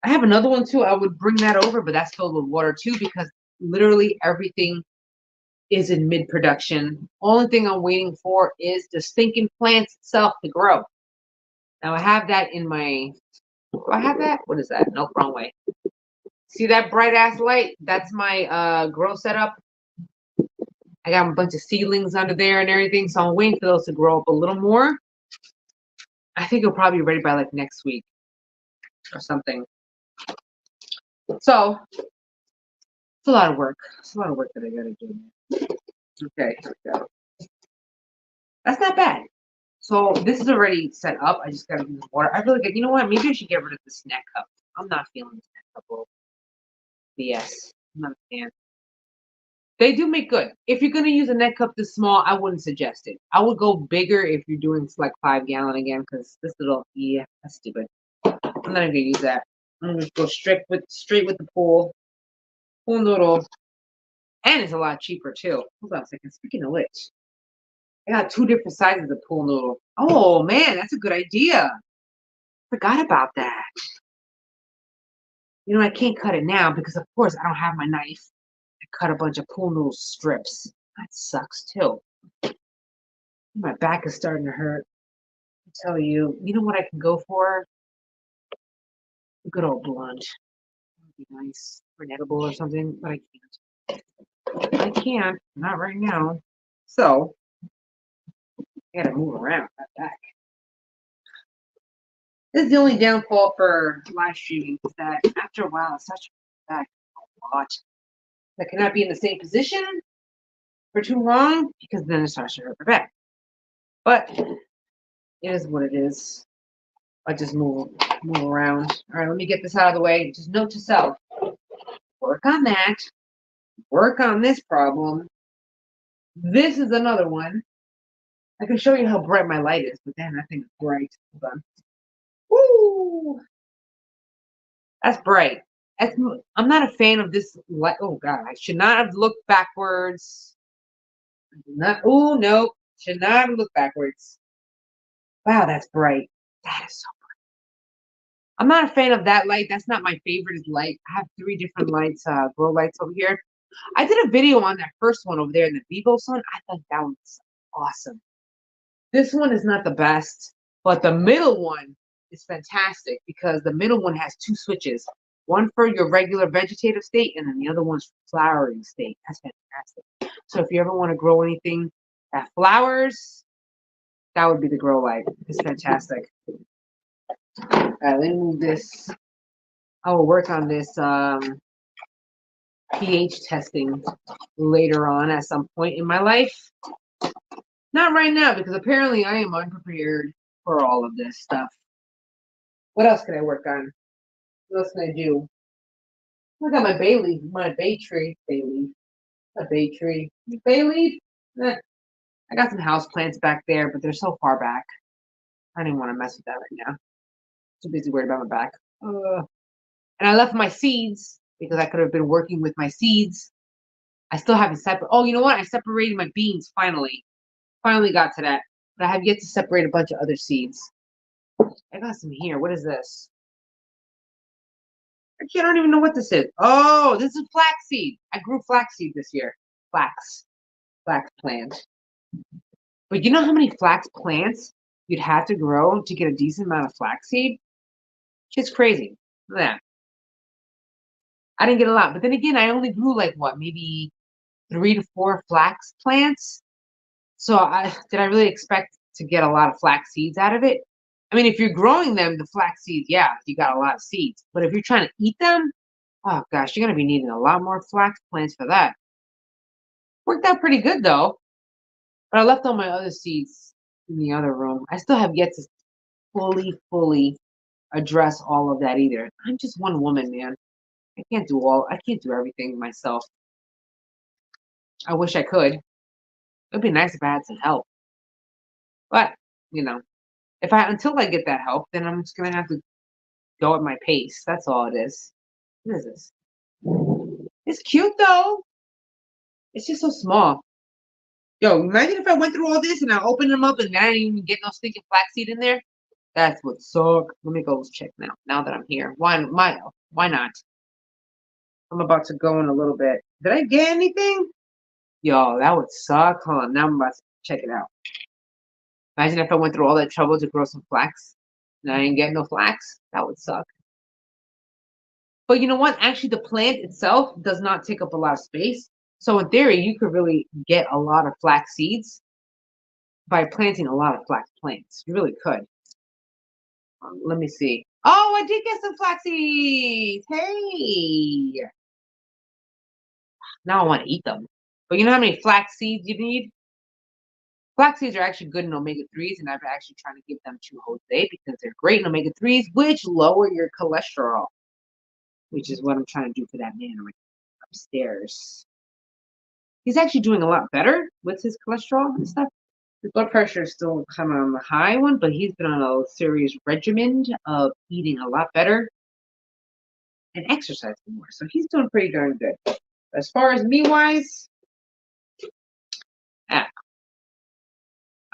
[SPEAKER 1] I have another one too. I would bring that over, but that's filled with water too because literally everything is in mid-production. Only thing I'm waiting for is the stinking plants itself to grow. Now I have that in my, do I have that? What is that? Nope, wrong way. See that bright ass light? That's my grow setup. I got a bunch of seedlings under there and everything, so I'm waiting for those to grow up a little more. I think it'll probably be ready by like next week or something. So it's a lot of work. It's a lot of work that I gotta do. Okay, here we go. That's not bad. So this is already set up. I just gotta use water. I really get. You know what? Maybe I should get rid of this neck cup. I'm not feeling this neck cup. BS. I'm not a fan. They do make good. If you're gonna use a neck cup this small, I wouldn't suggest it. I would go bigger if you're doing like 5-gallon again, because this little that's stupid. I'm not gonna use that. I'm gonna go straight with the pool noodle, and it's a lot cheaper too. Hold on a second. Speaking of which, I got 2 different sizes of pool noodle. Oh man, that's a good idea. Forgot about that. You know, I can't cut it now because of course I don't have my knife. Cut a bunch of pool noodle strips. That sucks too. My back is starting to hurt. I tell you, you know what I can go for? A good old blunt. That would be nice for an edible or something, but I can't. I can't. Not right now. So I gotta move around that back. This is the only downfall for live streaming is that after a while it starts to hurt back a lot. I cannot be in the same position for too long because then it starts to hurt my back. But it is what it is. I just move around. All right, let me get this out of the way. Just note to self: work on that. Work on this problem. This is another one. I can show you how bright my light is, but damn, that thing is bright. Hold on. Woo! That's bright. I'm not a fan of this light. Oh God, I should not have looked backwards. Oh no, should not have looked backwards. Wow, that's bright. That is so bright. I'm not a fan of that light. That's not my favorite light. I have 3 different lights, grow lights over here. I did a video on that first one over there in the Vivo one. I thought that one was awesome. This one is not the best, but the middle one is fantastic because the middle one has 2 switches. One for your regular vegetative state, and then the other one's for flowering state. That's fantastic. So if you ever want to grow anything that flowers, that would be the grow light. It's fantastic. All right, let me move this. I will work on this pH testing later on at some point in my life. Not right now, because apparently I am unprepared for all of this stuff. What else can I work on? What else can I do? I got my bay leaf, my bay tree. Bay leaf. A bay tree. Bay leaf? I got some house plants back there, but they're so far back. I didn't want to mess with that right now. Too busy worried about my back. And I left my seeds because I could have been working with my seeds. I still haven't separated. Oh, you know what? I separated my beans finally. Finally got to that. But I have yet to separate a bunch of other seeds. I got some here. What is this? I don't even know what this is. Oh, this is flaxseed. I grew flaxseed this year. Flax plant. But you know how many flax plants you'd have to grow to get a decent amount of flaxseed? It's crazy. Look at that. I didn't get a lot. But then again, I only grew like what, maybe 3 to 4 flax plants. So did I really expect to get a lot of flax seeds out of it? I mean, if you're growing them, the flax seeds, yeah, you got a lot of seeds. But if you're trying to eat them, oh gosh, you're gonna be needing a lot more flax plants for that. Worked out pretty good though. But I left all my other seeds in the other room. I still have yet to fully address all of that either. I'm just one woman, man. I can't do everything myself. I wish I could. It'd be nice if I had some help. But, you know, if I until I get that help, then I'm just gonna have to go at my pace. That's all it is. What is this? It's cute though. It's just so small. Yo, imagine if I went through all this and I opened them up and I didn't even get no stinking flaxseed in there. That's what suck. Let me go check now. Now that I'm here, why not? I'm about to go in a little bit. Did I get anything? Yo, that would suck. Hold on, now I'm about to check it out. Imagine if I went through all that trouble to grow some flax and I didn't get no flax. That would suck. But you know what? Actually, the plant itself does not take up a lot of space. So in theory, you could really get a lot of flax seeds by planting a lot of flax plants. You really could. Let me see. Oh, I did get some flax seeds. Hey. Now I want to eat them. But you know how many flax seeds you need? Flax seeds are actually good in omega-3s, and I've actually trying to give them to Jose because they're great in omega-3s, which lower your cholesterol, which is what I'm trying to do for that man upstairs. He's actually doing a lot better with his cholesterol and stuff. His blood pressure is still kind of on the high one, but he's been on a serious regimen of eating a lot better and exercising more. So he's doing pretty darn good. As far as me-wise,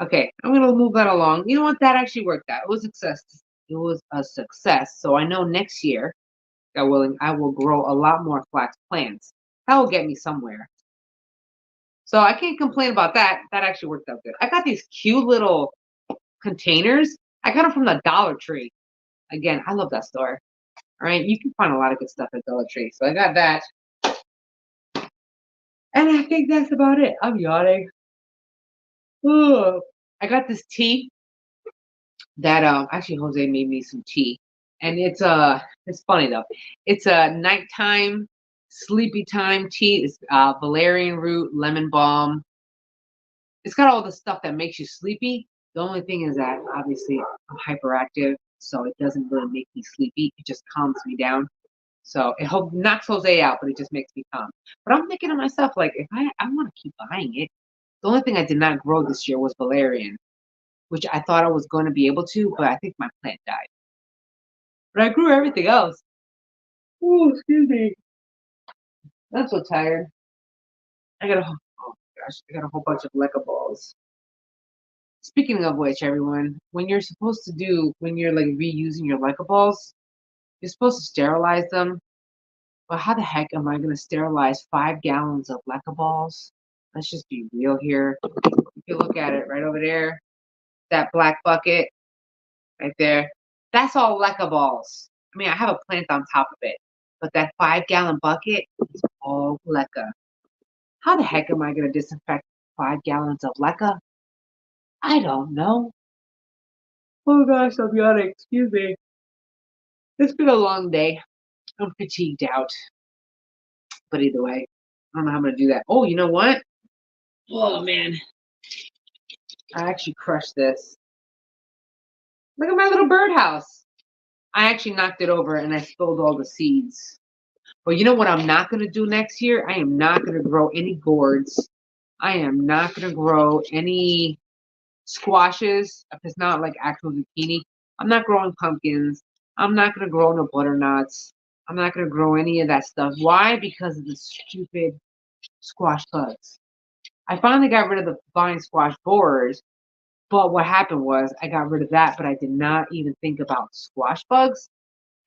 [SPEAKER 1] okay, I'm gonna move that along. You know what? That actually worked out. It was a success. It was a success. So I know next year, I will grow a lot more flax plants. That will get me somewhere. So I can't complain about that. That actually worked out good. I got these cute little containers. I got them from the Dollar Tree. Again, I love that store. All right, you can find a lot of good stuff at Dollar Tree. So I got that. And I think that's about it. I'm yawning. Ooh. I got this tea that actually Jose made me some tea. And it's funny though. It's a nighttime, sleepy time tea. It's valerian root, lemon balm. It's got all the stuff that makes you sleepy. The only thing is that obviously I'm hyperactive, so it doesn't really make me sleepy. It just calms me down. So it knocks Jose out, but it just makes me calm. But I'm thinking to myself, like, if I want to keep buying it. The only thing I did not grow this year was valerian, which I thought I was going to be able to, but I think my plant died. But I grew everything else. Ooh, excuse me. I'm so tired. Oh gosh, I got a whole bunch of Leca balls. Speaking of which, everyone, when you're like reusing your Leca balls, you're supposed to sterilize them. But how the heck am I going to sterilize 5 gallons of Leca balls? Let's just be real here. If you look at it right over there, that black bucket right there, that's all Leca balls. I mean, I have a plant on top of it, but that 5 gallon bucket is all Leca. How the heck am I going to disinfect 5 gallons of Leca? I don't know. Oh gosh, I'm yawning. Excuse me. It's been a long day. I'm fatigued out. But either way, I don't know how I'm going to do that. Oh, you know what? Oh man, I actually crushed this. Look at my little birdhouse. I actually knocked it over and I spilled all the seeds. But you know what I'm not going to do next year? I am not going to grow any gourds. I am not going to grow any squashes if it's not like actual zucchini. I'm not growing pumpkins. I'm not going to grow no butternuts. I'm not going to grow any of that stuff. Why? Because of the stupid squash bugs. I finally got rid of the vine squash borers, but what happened was I got rid of that, but I did not even think about squash bugs.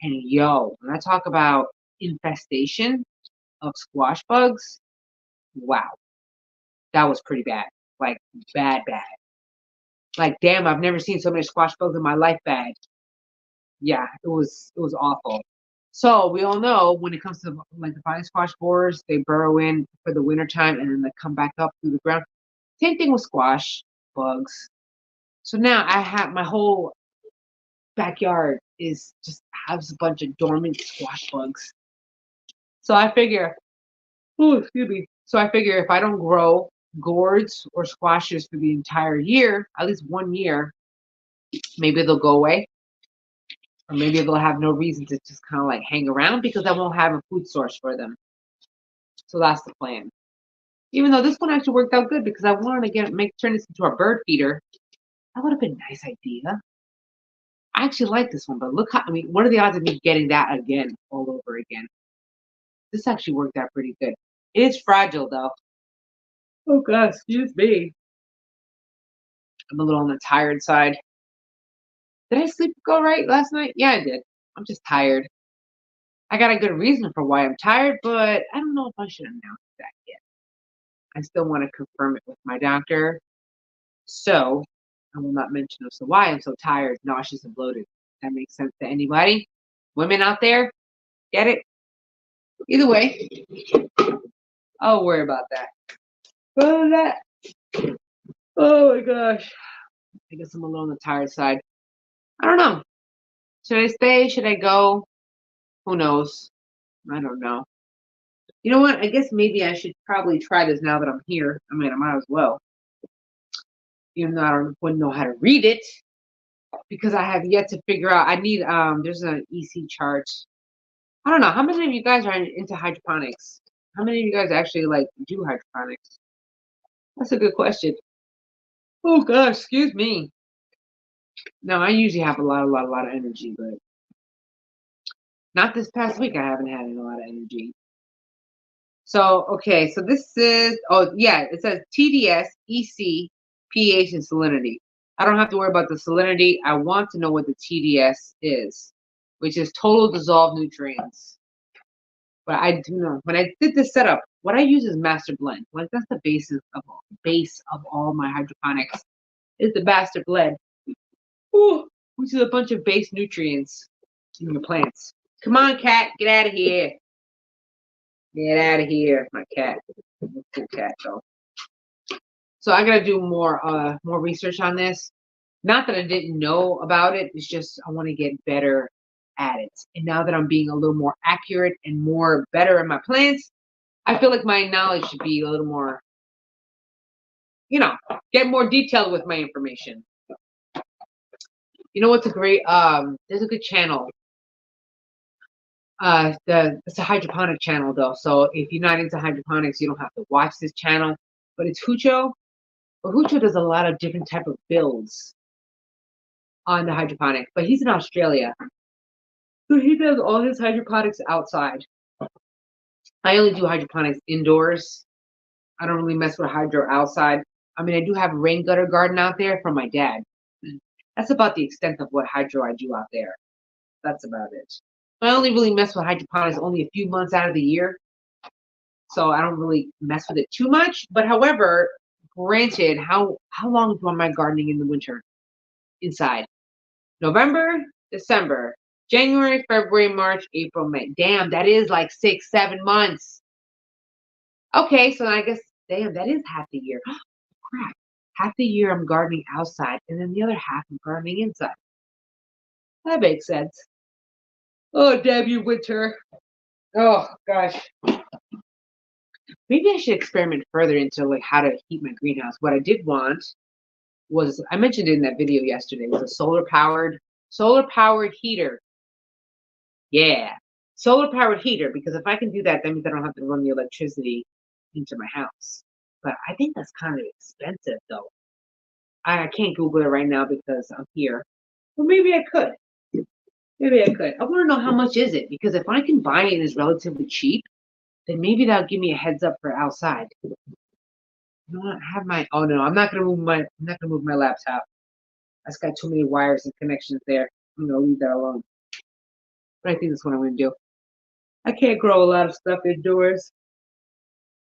[SPEAKER 1] And yo, when I talk about infestation of squash bugs, wow, that was pretty bad. Like bad, bad. Like damn, I've never seen so many squash bugs in my life. Bad. Yeah, it was awful. So we all know when it comes to like the vine squash borers, they burrow in for the winter time and then they come back up through the ground. Same thing with squash bugs. So now I have my whole backyard is just has a bunch of dormant squash bugs. So I figure, oh, excuse me. So I figure if I don't grow gourds or squashes for the entire year, at least 1 year, maybe they'll go away. Or maybe they'll have no reason to just kind of like hang around because I won't have a food source for them. So that's the plan. Even though this one actually worked out good because I wanted to turn this into a bird feeder. That would have been a nice idea. I actually like this one, but look how, I mean, what are the odds of me getting that again, all over again? This actually worked out pretty good. It is fragile though. Oh God, excuse me. I'm a little on the tired side. Did I sleep go right last night? Yeah, I did. I'm just tired. I got a good reason for why I'm tired, but I don't know if I should announce that yet. I still want to confirm it with my doctor. So I will not mention as to why I'm so tired, nauseous, and bloated. That makes sense to anybody? Women out there? Get it? Either way, I'll worry about that. Oh my gosh. I guess I'm a little on the tired side. I don't know. Should I stay? Should I go? Who knows? I don't know. You know what? I guess maybe I should probably try this now that I'm here. I mean, I might as well. Even though wouldn't know how to read it because I have yet to figure out. I need there's an EC chart. I don't know. How many of you guys are into hydroponics? How many of you guys actually like do hydroponics? That's a good question. Oh gosh, excuse me. No, I usually have a lot of energy, but not this past week. I haven't had a lot of energy. So okay, so this is yeah, it says TDS, EC, pH, and salinity. I don't have to worry about the salinity. I want to know what the TDS is, which is total dissolved nutrients. But I do know when I did this setup, what I use is master blend. Like that's the base of all my hydroponics is the master blend. Ooh, which is a bunch of base nutrients in your plants. Come on, cat, get out of here. Get out of here, my cat. Cool cat though. So I gotta do more research on this. Not that I didn't know about it, it's just I want to get better at it. And now that I'm being a little more accurate and more better at my plants, I feel like my knowledge should be a little more, get more detailed with my information. You know what's a great there's a good channel. It's a hydroponic channel though. So if you're not into hydroponics, you don't have to watch this channel. But it's Hucho. But Hucho does a lot of different type of builds on the hydroponic. But he's in Australia. So he does all his hydroponics outside. I only do hydroponics indoors. I don't really mess with hydro outside. I mean, I do have a rain gutter garden out there from my dad. That's about the extent of what hydro I do out there. That's about it. I only really mess with hydroponics only a few months out of the year. So I don't really mess with it too much. But however, granted, how long do I my gardening in the winter inside? November, December, January, February, March, April, May. Damn, that is like 6, 7 months. Okay, so I guess, damn, that is half the year. Crap. Half the year I'm gardening outside, and then the other half I'm gardening inside. That makes sense. Oh, damn you, winter. Oh, gosh. Maybe I should experiment further into like how to heat my greenhouse. What I did want was, I mentioned it in that video yesterday, was a solar powered heater. Yeah, solar powered heater, because if I can do that, that means I don't have to run the electricity into my house. But I think that's kind of expensive though. I can't Google it right now because I'm here. Well, maybe I could. Maybe I could. I want to know how much is it, because if I can buy it and it's relatively cheap, then maybe that'll give me a heads up for outside. You know what? I have my. Oh no, I'm not gonna move my laptop. That's got too many wires and connections there. I'm gonna leave that alone. But I think that's what I'm gonna do. I can't grow a lot of stuff indoors.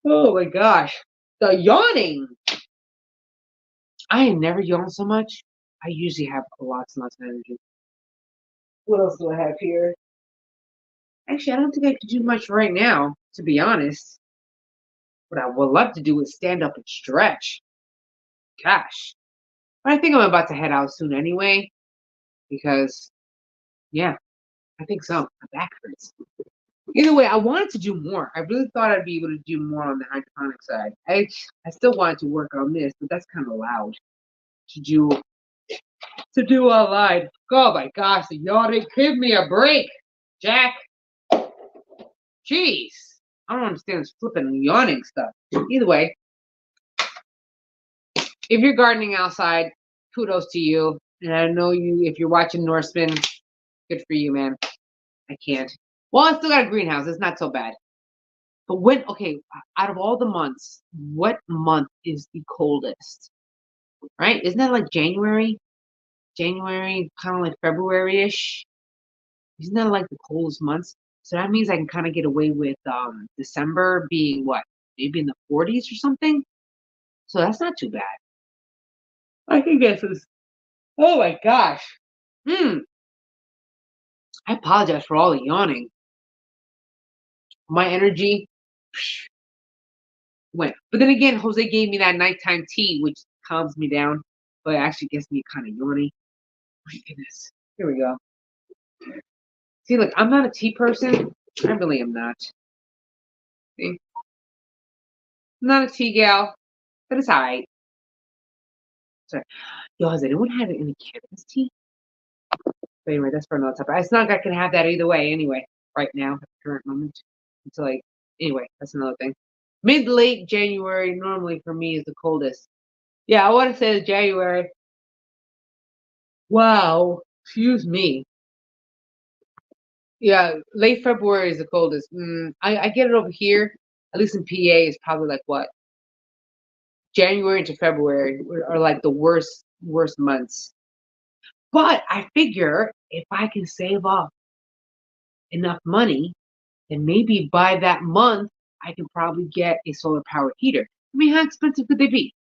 [SPEAKER 1] Oh my gosh, the yawning! I never yawn so much. I usually have lots and lots of energy. What else do I have here? Actually, I don't think I could do much right now, to be honest. What I would love to do is stand up and stretch. Gosh. But I think I'm about to head out soon anyway, because Yeah, I think so. My back hurts. Either way, I wanted to do more. I really thought I'd be able to do more on the hydroponic side. I still wanted to work on this, but that's kind of loud to do online. Oh my gosh, the yawning. Give me a break, Jack. Jeez. I don't understand this flipping yawning stuff. Either way, if you're gardening outside, kudos to you. And I know you, if you're watching Norseman, good for you, man. I can't. Well, I still got a greenhouse. It's not so bad. But okay, out of all the months, what month is the coldest? Right? Isn't that like January? January, kind of like February-ish. Isn't that like the coldest months? So that means I can kind of get away with December being what? Maybe in the 40s or something? So that's not too bad. I can guess this. Oh my gosh. I apologize for all the yawning. My energy went. But then again, Jose gave me that nighttime tea, which calms me down, but it actually gets me kind of yawny. My goodness. Here we go. See, look, I'm not a tea person. I really am not. See? I'm not a tea gal, but it's alright. Sorry. Yo, has anyone had any cannabis tea? But anyway, that's for another topic. It's not like I can have that either way anyway, right now, at the current moment. It's like, anyway, that's another thing. Mid-late January normally for me is the coldest. Yeah, I want to say January. Wow. Excuse me. Yeah, late February is the coldest. I get it over here, at least in PA, is probably like what? January into February are like the worst months. But I figure if I can save up enough money, then maybe by that month I can probably get a solar powered heater. I mean, how expensive could they be?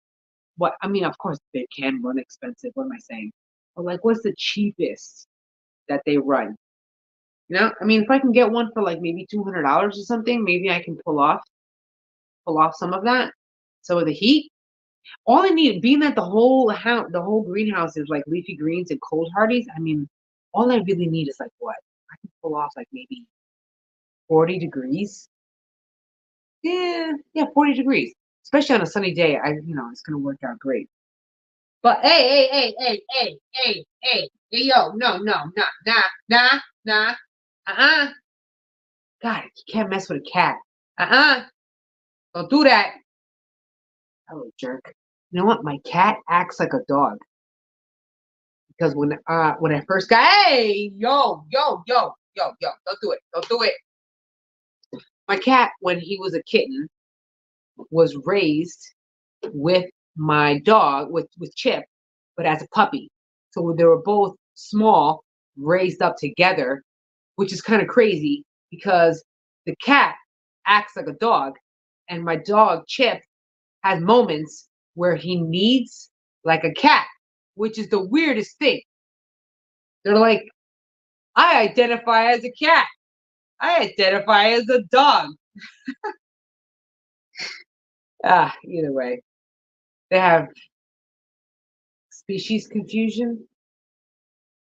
[SPEAKER 1] What I mean, of course they can run expensive. What am I saying? But like, what's the cheapest that they run? You know, I mean, if I can get one for like maybe $200 or something, maybe I can pull off some of that. Some of the heat. All I need, being that the whole greenhouse is like leafy greens and cold hardies. I mean, all I really need is like what I can pull off like maybe 40 degrees. Yeah, 40 degrees. Especially on a sunny day, it's gonna work out great. But hey, yo, no, nah. Uh-uh. God, you can't mess with a cat. Uh-uh. Don't do that. Oh, jerk. You know what? My cat acts like a dog. Because when I first got, hey, yo, don't do it. Don't do it. My cat, when he was a kitten, was raised with my dog, with Chip, but as a puppy. So they were both small, raised up together, which is kind of crazy because the cat acts like a dog, and my dog Chip has moments where he needs like a cat, which is the weirdest thing. They're like, I identify as a cat. I identify as a dog. Either way, they have species confusion.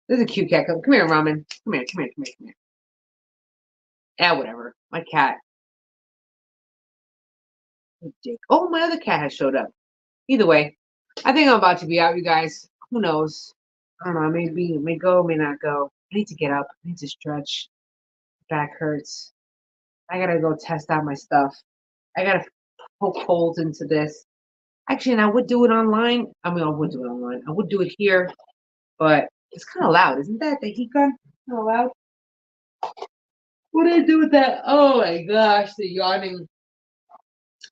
[SPEAKER 1] There's a cute cat. Come here, Ramen. Come here. Yeah, whatever. My cat. Oh, my other cat has showed up. Either way, I think I'm about to be out, you guys. Who knows? I don't know. Maybe may go, may not go. I need to get up. I need to stretch. Back hurts. I gotta go test out my stuff. I gotta poke holes into this. Actually, and I would do it online. I mean, I would do it online. I would do it here, but it's kind of loud, isn't that? The heat gun? Kind of loud. What did I do with that? Oh my gosh, the yawning.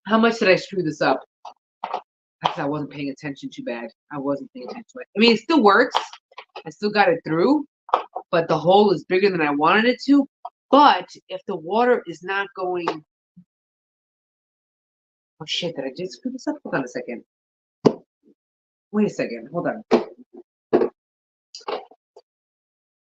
[SPEAKER 1] How much did I screw this up? Because I wasn't paying attention too bad. I wasn't paying attention to it. I mean, it still works. I still got it through, but the hole is bigger than I wanted it to. But if the water is not going... Oh shit, did I just screw this up? Hold on a second. Wait a second. Hold on.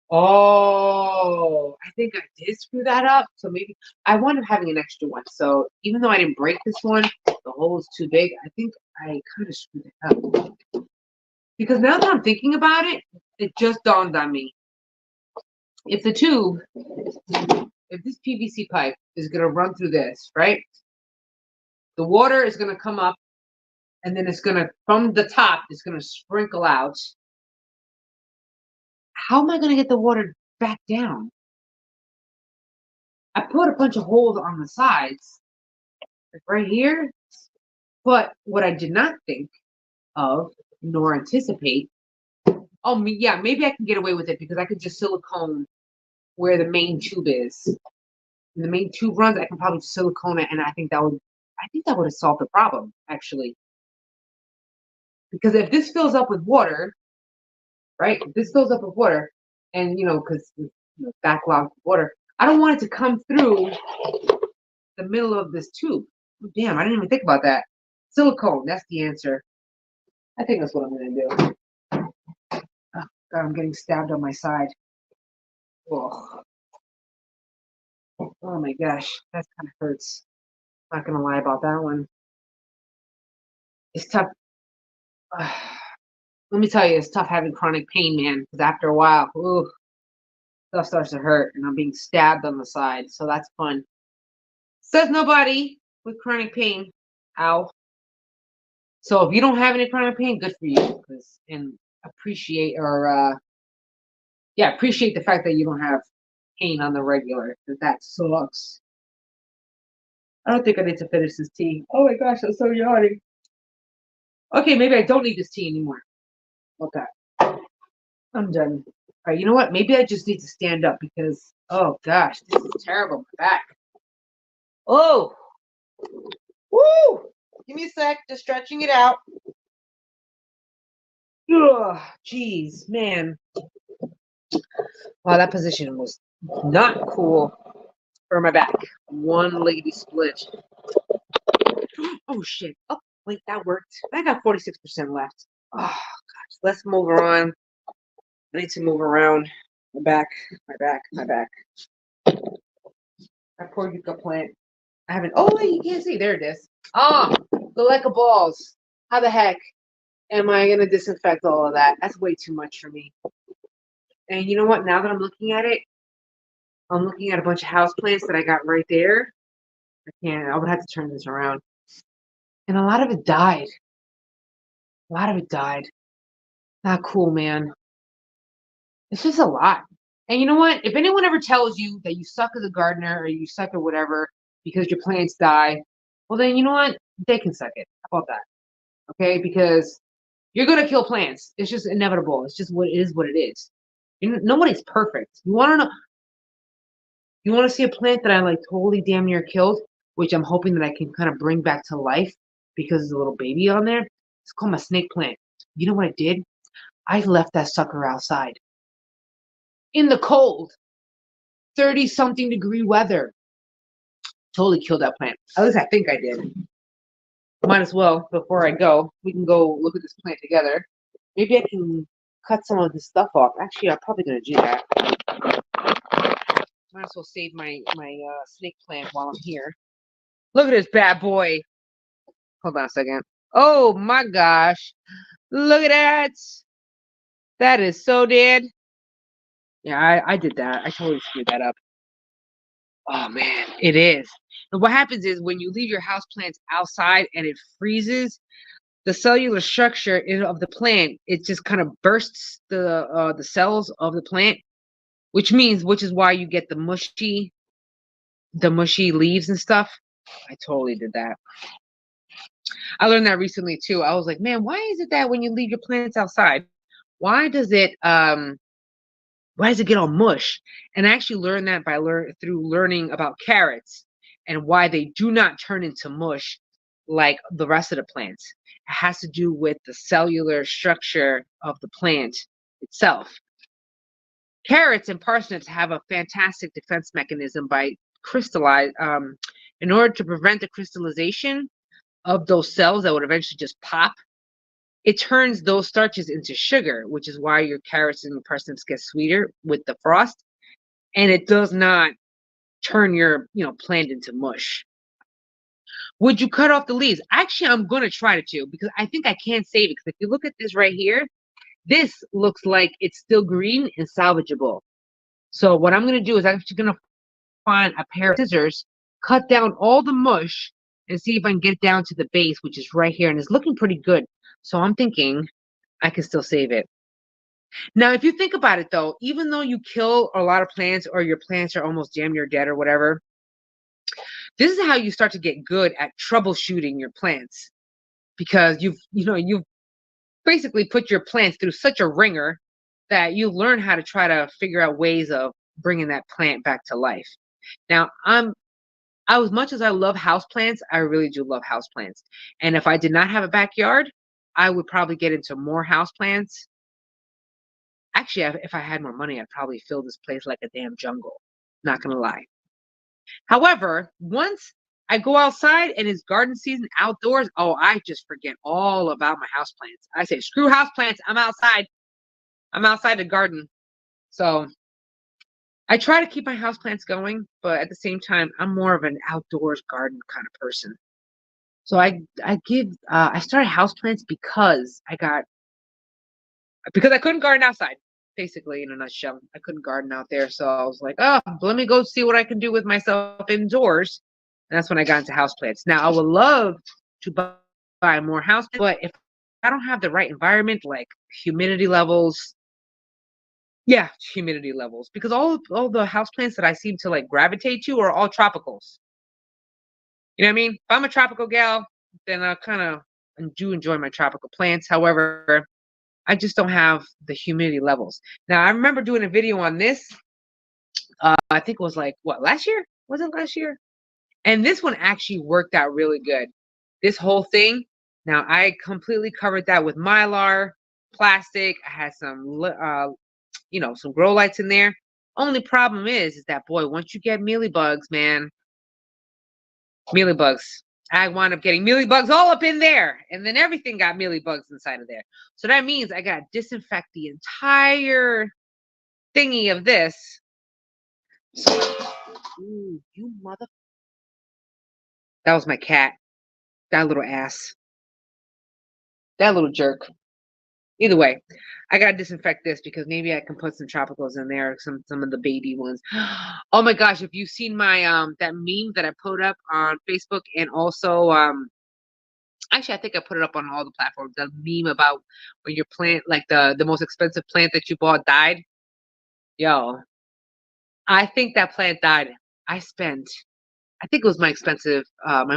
[SPEAKER 1] Oh, I think I did screw that up. So maybe I wound up having an extra one. So even though I didn't break this one, the hole is too big. I think I kind of screwed it up. Because now that I'm thinking about it, it just dawned on me. if the tube, if this PVC pipe is going to run through this, right? The water is going to come up and then it's going to, from the top, it's going to sprinkle out. How am I going to get the water back down? I put a bunch of holes on the sides, like right here. But what I did not think of nor anticipate, oh, yeah, maybe I can get away with it because I could just silicone where the main tube is. When the main tube runs, I can probably silicone it, and I think that would have solved the problem, actually. Because if this fills up with water, right? If this fills up with water, and because backlogged water, I don't want it to come through the middle of this tube. Oh, damn, I didn't even think about that. Silicone, that's the answer. I think that's what I'm gonna do. Oh, God, I'm getting stabbed on my side. Oh, oh my gosh, that kind of hurts. Not gonna lie about that one. It's tough. Let me tell you, it's tough having chronic pain, man. Because after a while, ooh, stuff starts to hurt, and I'm being stabbed on the side. So that's fun. Says nobody with chronic pain. Ow. So if you don't have any chronic pain, good for you. And appreciate appreciate the fact that you don't have pain on the regular. That sucks. I don't think I need to finish this tea. Oh my gosh, I'm so yawning. Okay, maybe I don't need this tea anymore. Okay. I'm done. All right, you know what? Maybe I just need to stand up because, oh gosh, this is terrible. My back. Oh, woo! Give me a sec. Just stretching it out. Ugh, jeez, man. Wow, that position was not cool for my back. One lady split. Oh shit. Oh, wait, that worked. I got 46% left. Oh gosh, let's move on. I need to move around. My back. That poor yucca plant. I haven't. Oh wait, you can't see. There it is. Ah, the like of balls. How the heck am I gonna disinfect all of that? That's way too much for me. And you know what? Now that I'm looking at it, I'm looking at a bunch of house plants that I got right there. I can't. I would have to turn this around. And a lot of it died. Not cool, man. It's just a lot. And you know what? If anyone ever tells you that you suck as a gardener or you suck at whatever because your plants die, well then you know what? They can suck it. How about that? Okay, because you're gonna kill plants. It's just inevitable. It's just what it is. What it is. Nobody's perfect. You want to know? You want to see a plant that I like totally damn near killed, which I'm hoping that I can kind of bring back to life because there's a little baby on there. It's called my snake plant. You know what I did? I left that sucker outside in the cold, 30-something degree weather. Totally killed that plant. At least I think I did. Might as well, before I go, we can go look at this plant together. Maybe I can cut some of this stuff off. Actually, I'm probably going to do that. Might as well save my snake plant while I'm here. Look at this bad boy. Hold on a second. Oh my gosh. Look at that. That is so dead. Yeah, I did that. I totally screwed that up. Oh man, it is. And what happens is when you leave your house plants outside and it freezes, the cellular structure of the plant, it just kind of bursts the cells of the plant, which is why you get the mushy leaves and stuff. I totally did that. I learned that recently too. I was like, man, why is it that when you leave your plants outside, why does it get all mush? And I actually learned that through learning about carrots and why they do not turn into mush like the rest of the plants. It has to do with the cellular structure of the plant itself. Carrots and parsnips have a fantastic defense mechanism by in order to prevent the crystallization of those cells that would eventually just pop. It turns those starches into sugar, which is why your carrots and parsnips get sweeter with the frost. And it does not turn your plant into mush. Would you cut off the leaves? Actually, I'm going to try to because I think I can save it. Because if you look at this right here, this looks like it's still green and salvageable. So what I'm going to do is I'm actually going to find a pair of scissors, cut down all the mush, and see if I can get down to the base, which is right here, and it's looking pretty good. So I'm thinking I can still save it. Now, if you think about it, though, even though you kill a lot of plants or your plants are almost damn near dead or whatever, this is how you start to get good at troubleshooting your plants, because you've basically put your plants through such a ringer that you learn how to try to figure out ways of bringing that plant back to life. Now, as much as I love houseplants, I really do love houseplants. And if I did not have a backyard, I would probably get into more houseplants. Actually, if I had more money, I'd probably fill this place like a damn jungle. Not gonna lie. However, once I go outside and it's garden season outdoors, oh, I just forget all about my houseplants. I say, screw houseplants. I'm outside. I'm outside the garden. So I try to keep my houseplants going, but at the same time, I'm more of an outdoors garden kind of person. So I started houseplants because I couldn't garden outside, basically in a nutshell. I couldn't garden out there, so I was like, oh, let me go see what I can do with myself indoors. And that's when I got into houseplants. Now I would love to buy more houseplants, but if I don't have the right environment, like humidity levels, yeah, humidity levels, because all the houseplants that I seem to like gravitate to are all tropicals. You know what I mean? If I'm a tropical gal, then I kind of do enjoy my tropical plants. However, I just don't have the humidity levels. Now, I remember doing a video on this. I think it was like, what, last year? Was it last year? And this one actually worked out really good. This whole thing. Now, I completely covered that with Mylar, plastic. I had some grow lights in there. Only problem is that, boy, once you get mealybugs, man, mealybugs. I wound up getting mealybugs all up in there. And then everything got mealybugs inside of there. So that means I got to disinfect the entire thingy of this. Ooh, you mother. That was my cat. That little ass. That little jerk. Either way, I gotta disinfect this because maybe I can put some tropicals in there, some of the baby ones. Oh my gosh, if you've seen my that meme that I put up on Facebook, and also actually I think I put it up on all the platforms, the meme about when your plant, like the most expensive plant that you bought died. Yo, I think that plant died. I think it was my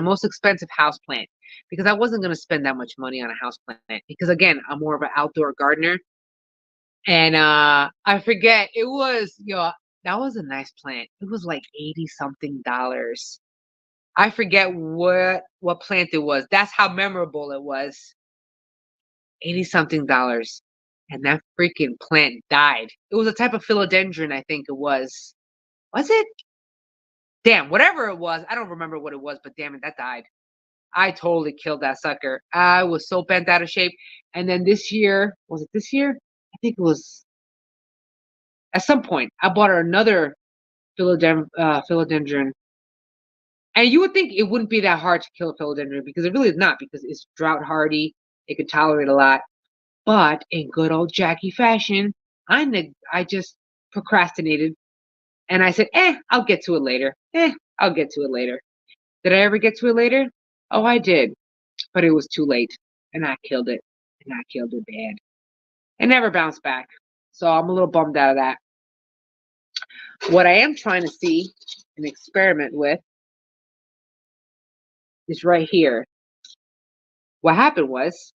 [SPEAKER 1] most expensive house plant, because I wasn't gonna spend that much money on a house plant because again, I'm more of an outdoor gardener. And I forget, that was a nice plant. It was like 80 something dollars. I forget what plant it was. That's how memorable it was. 80 something dollars. And that freaking plant died. It was a type of philodendron, I think it was. Was it? Damn, whatever it was. I don't remember what it was, but damn it, that died. I totally killed that sucker. I was so bent out of shape. And then this year, was it this year? I think it was at some point. I bought her another philodendron. And you would think it wouldn't be that hard to kill a philodendron, because it really is not, because it's drought hardy. It can tolerate a lot. But in good old Jackie fashion, I just procrastinated. And I said, I'll get to it later. I'll get to it later. Did I ever get to it later? Oh, I did. But it was too late. And I killed it. And I killed it bad. It never bounced back. So I'm a little bummed out of that. What I am trying to see and experiment with is right here. What happened was,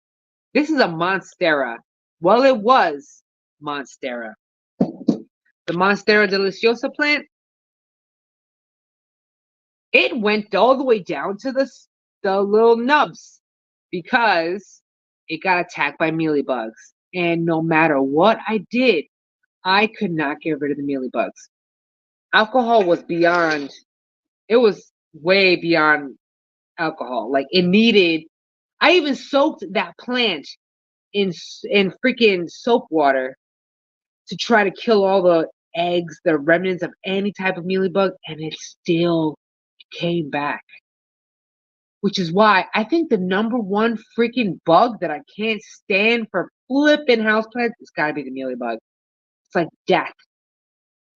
[SPEAKER 1] this is a Monstera. Well, it was Monstera. The Monstera deliciosa plant, it went all the way down to the little nubs because it got attacked by mealybugs. And no matter what I did, I could not get rid of the mealybugs. Alcohol was beyond, it was way beyond alcohol. Like it needed, I even soaked that plant in freaking soap water to try to kill all the eggs, the remnants of any type of mealybug, and it still came back. Which is why I think the number one freaking bug that I can't stand for flipping houseplants, it's gotta be the mealybug. It's like death.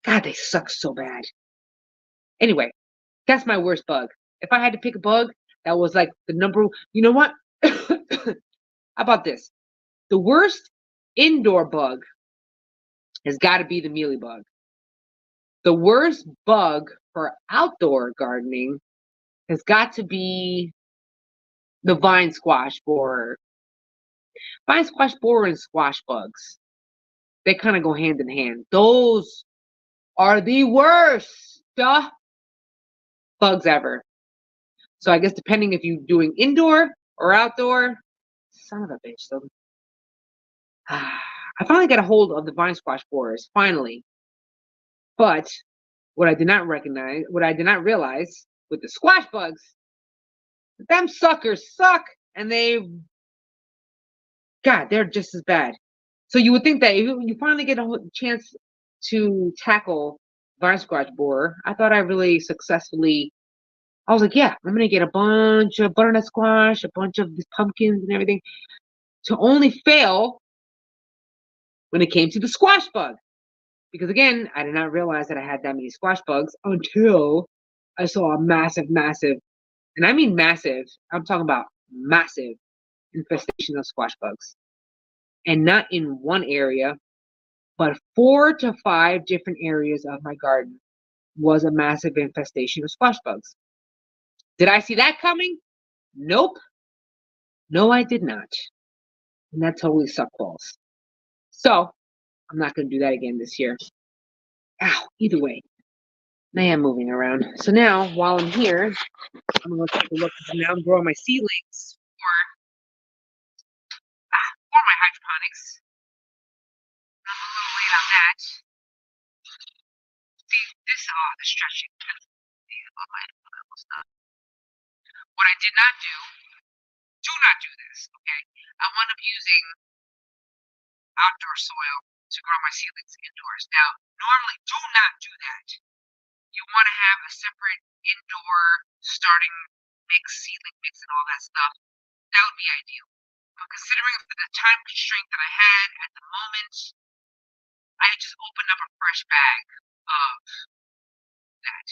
[SPEAKER 1] God, they suck so bad. Anyway, that's my worst bug. If I had to pick a bug, that was like the number. You know what? How about this? The worst indoor bug has got to be the mealybug. The worst bug for outdoor gardening has got to be the vine squash borer. Vine squash borer and squash bugs. They kind of go hand in hand. Those are the worst bugs ever. So I guess depending if you're doing indoor or outdoor, son of a bitch. So I finally got a hold of the vine squash borers, finally. But what I did not realize with the squash bugs, them suckers suck, and they're just as bad. So you would think that if you finally get a chance to tackle vine squash borer, I thought I really successfully. I was like, yeah, I'm gonna get a bunch of butternut squash, a bunch of these pumpkins and everything, to only fail when it came to the squash bug. Because again, I did not realize that I had that many squash bugs until I saw a massive, and I mean massive, I'm talking about massive infestation of squash bugs. And not in one area, but 4 to 5 different areas of my garden was a massive infestation of squash bugs. Did I see that coming? Nope. No, I did not. And that totally sucked balls. So I'm not going to do that again this year. Ow, either way. I am moving around. So now, while I'm here, I'm going to take a look. Now I'm growing my seedlings for my hydroponics. I'm a little late on that. See, the stretching. What I did not do not do this, okay? I wound up using outdoor soil to grow my seedlings indoors. Now, normally, do not do that. You want to have a separate indoor starting mix, seedling mix, and all that stuff. That would be ideal. But considering the time constraint that I had at the moment, I just opened up a fresh bag of that.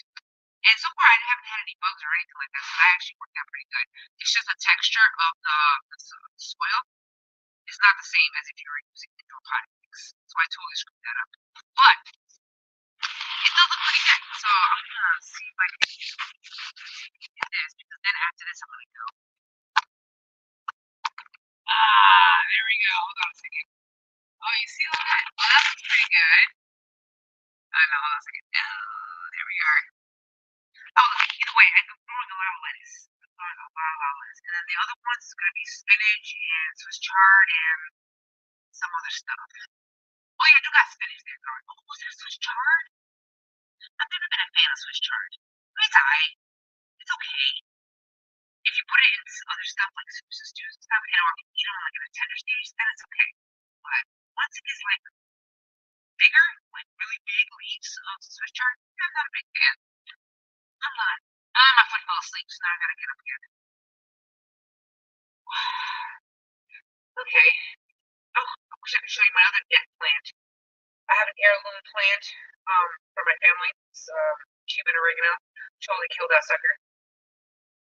[SPEAKER 1] And so far, I haven't had any bugs or anything like that, so that actually worked out pretty good. It's just the texture of the soil is not the same as if you were using indoor potting mix. So I totally screwed that up. But it does look pretty good. So I'm gonna see if I can do this, because then after this I'm gonna go. There we go. Hold on a second. Oh, you see that? Oh, that looks pretty good. I know, hold on a second. Oh, there we are. Oh, look, either way, I'm growing a lot of lettuce. And then the other ones is gonna be spinach and Swiss chard and some other stuff. Oh yeah, I do got spinach there growing. Oh, was that Swiss chard? I've never been a fan of Swiss chard. It's alright. It's okay. If you put it in other stuff like soups and stews and stuff, and or eat them like in a tender stage, then it's okay. But once it gets like bigger, like really big leaves of Swiss chard, I'm not a big fan. I'm not. My foot fell asleep, so now I gotta get up again. Okay. Oh, I wish I could show you my other dead plant. I have an heirloom plant for my family. It's Cuban oregano. Totally killed that sucker.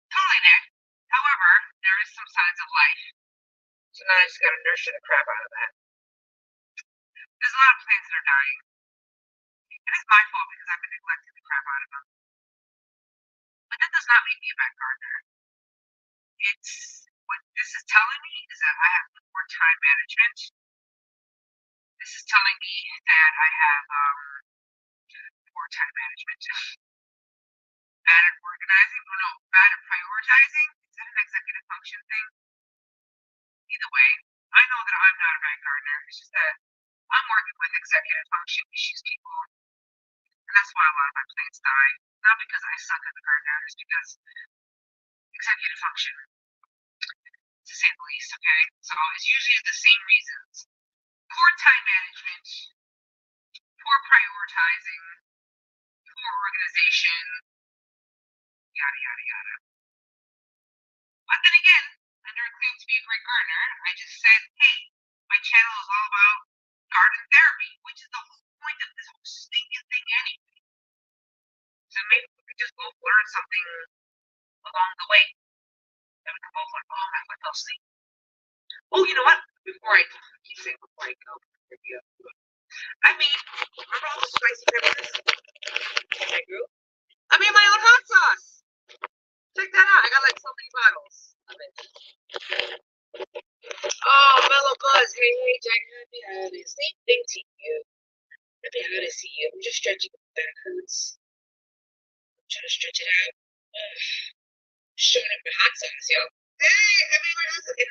[SPEAKER 1] Totally dead. However, there is some signs of life. So now I just gotta nurture the crap out of that. There's a lot of plants that are dying. And it's my fault because I've been neglecting the crap out of them. But that does not make me a bad gardener. What this is telling me is that I have poor time management. This is telling me that I have poor time management. Bad at organizing? Oh no, bad at prioritizing? Is that an executive function thing? Either way, I know that I'm not a bad gardener. It's just that I'm working with executive function issues people. And that's why a lot of my plants die. Not because I suck as a gardener, it's because executive function, to say the least, okay? So it's usually the same reasons. Poor time management, poor prioritizing, poor organization, yada, yada, yada. But then again, I never claimed to be a great gardener. I just said, hey, my channel is all about garden therapy, which is the whole point of this whole stinking thing something along the way. And we both like, oh, I fell asleep. Oh, you know what? Before I keep saying before I go, I made, remember all the spicy peppers I grew? I made my own hot sauce. Check that out. I got like so many bottles of it. Oh, Mellow Buzz. Hey, Jack. Happy holidays. Same thing to you. Happy holidays to you. I'm just stretching the back hurts. I'm trying to stretch it out. Showing up my hot sauce, yo. Hey, I made my hot sauce. And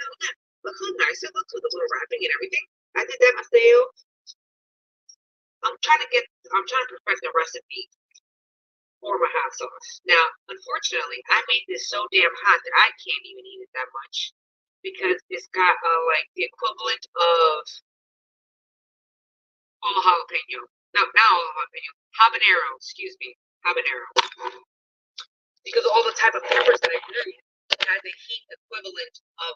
[SPEAKER 1] look how nice it looks with the little wrapping and everything. I did that myself. I'm trying to perfect the recipe for my hot sauce. Now, unfortunately, I made this so damn hot that I can't even eat it that much because it's got like the equivalent of all jalapeno. No, not all jalapeno. Habanero, excuse me. Habanero. Because all the type of peppers that I grew had the heat equivalent of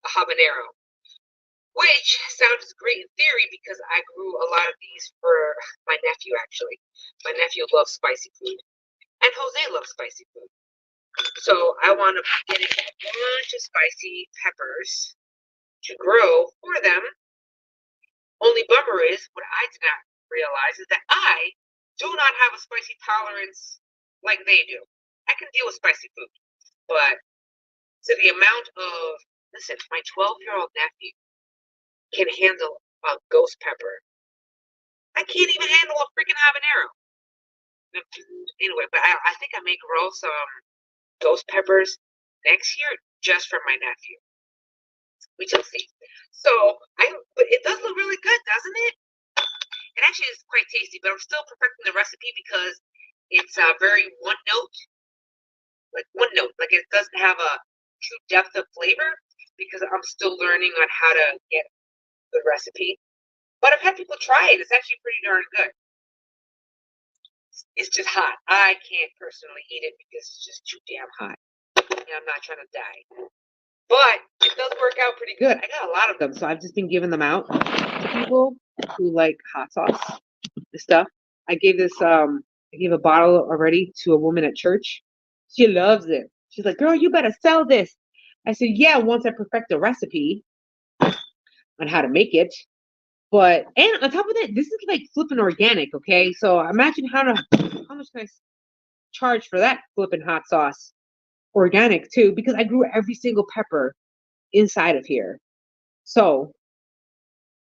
[SPEAKER 1] a habanero. Which sounds great in theory because I grew a lot of these for my nephew, actually. My nephew loves spicy food. And Jose loves spicy food. So I want to get a bunch of spicy peppers to grow for them. Only bummer is, what I did not realize is that I do not have a spicy tolerance like they do. I can deal with spicy food. But to the amount of, listen, my 12-year-old nephew can handle a ghost pepper. I can't even handle a freaking habanero. Anyway, but I think I may grow some ghost peppers next year just for my nephew. We shall see. So but it does look really good, doesn't it? It actually is quite tasty, but I'm still perfecting the recipe because it's very one note. Like it doesn't have a true depth of flavor because I'm still learning on how to get the recipe. But I've had people try it. It's actually pretty darn good. It's just hot. I can't personally eat it because it's just too damn hot. And I'm not trying to die. But it does work out pretty good. I got a lot of them, so I've just been giving them out to people who like hot sauce and stuff. I gave a bottle already to a woman at church. She loves it. She's like, girl, you better sell this. I said, yeah, once I perfect the recipe on how to make it. But, and on top of that, this is like flipping organic, okay? So imagine how much can I charge for that flipping hot sauce? Organic too, because I grew every single pepper inside of here. So,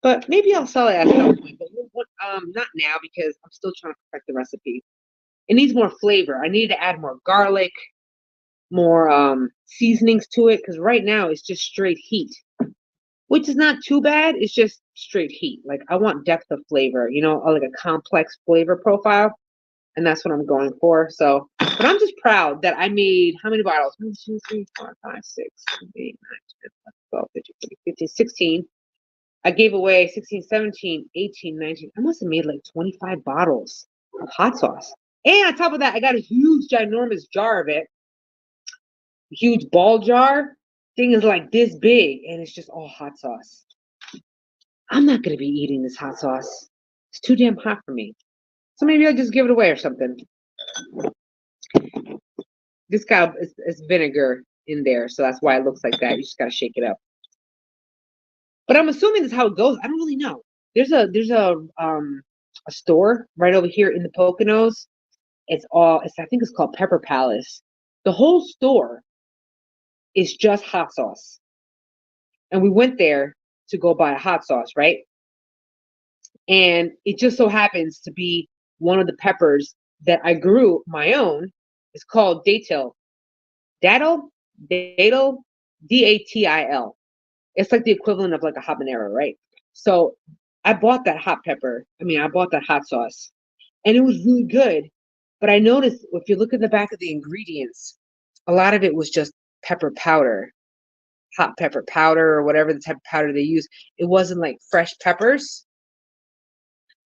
[SPEAKER 1] but maybe I'll sell it at some point, but not now because I'm still trying to perfect the recipe. It needs more flavor. I need to add more garlic, more seasonings to it, because right now it's just straight heat, which is not too bad. It's just straight heat. Like I want depth of flavor, like a complex flavor profile, and that's what I'm going for. So, but I'm just proud that I made how many bottles? 1, 2, 3, 4, 5, 6, 7, 8, 9, 10, 11, 12, 13, 15, 16. I gave away 16, 17, 18, 19. I must have made like 25 bottles of hot sauce. And on top of that, I got a huge, ginormous jar of it. A huge ball jar. Thing is like this big, and it's just all hot sauce. I'm not going to be eating this hot sauce. It's too damn hot for me. So maybe I'll just give it away or something. This guy is vinegar in there, so that's why it looks like that. You just got to shake it up. But I'm assuming that's how it goes. I don't really know. There's a store right over here in the Poconos. I think it's called Pepper Palace. The whole store is just hot sauce. And we went there to go buy a hot sauce, right? And it just so happens to be one of the peppers that I grew my own. It's called Datil. Datil, Datil. It's like the equivalent of like a habanero, right? So I bought that hot sauce, and it was really good. But I noticed if you look at the back of the ingredients, a lot of it was just pepper powder, hot pepper powder, or whatever the type of powder they use. It wasn't like fresh peppers.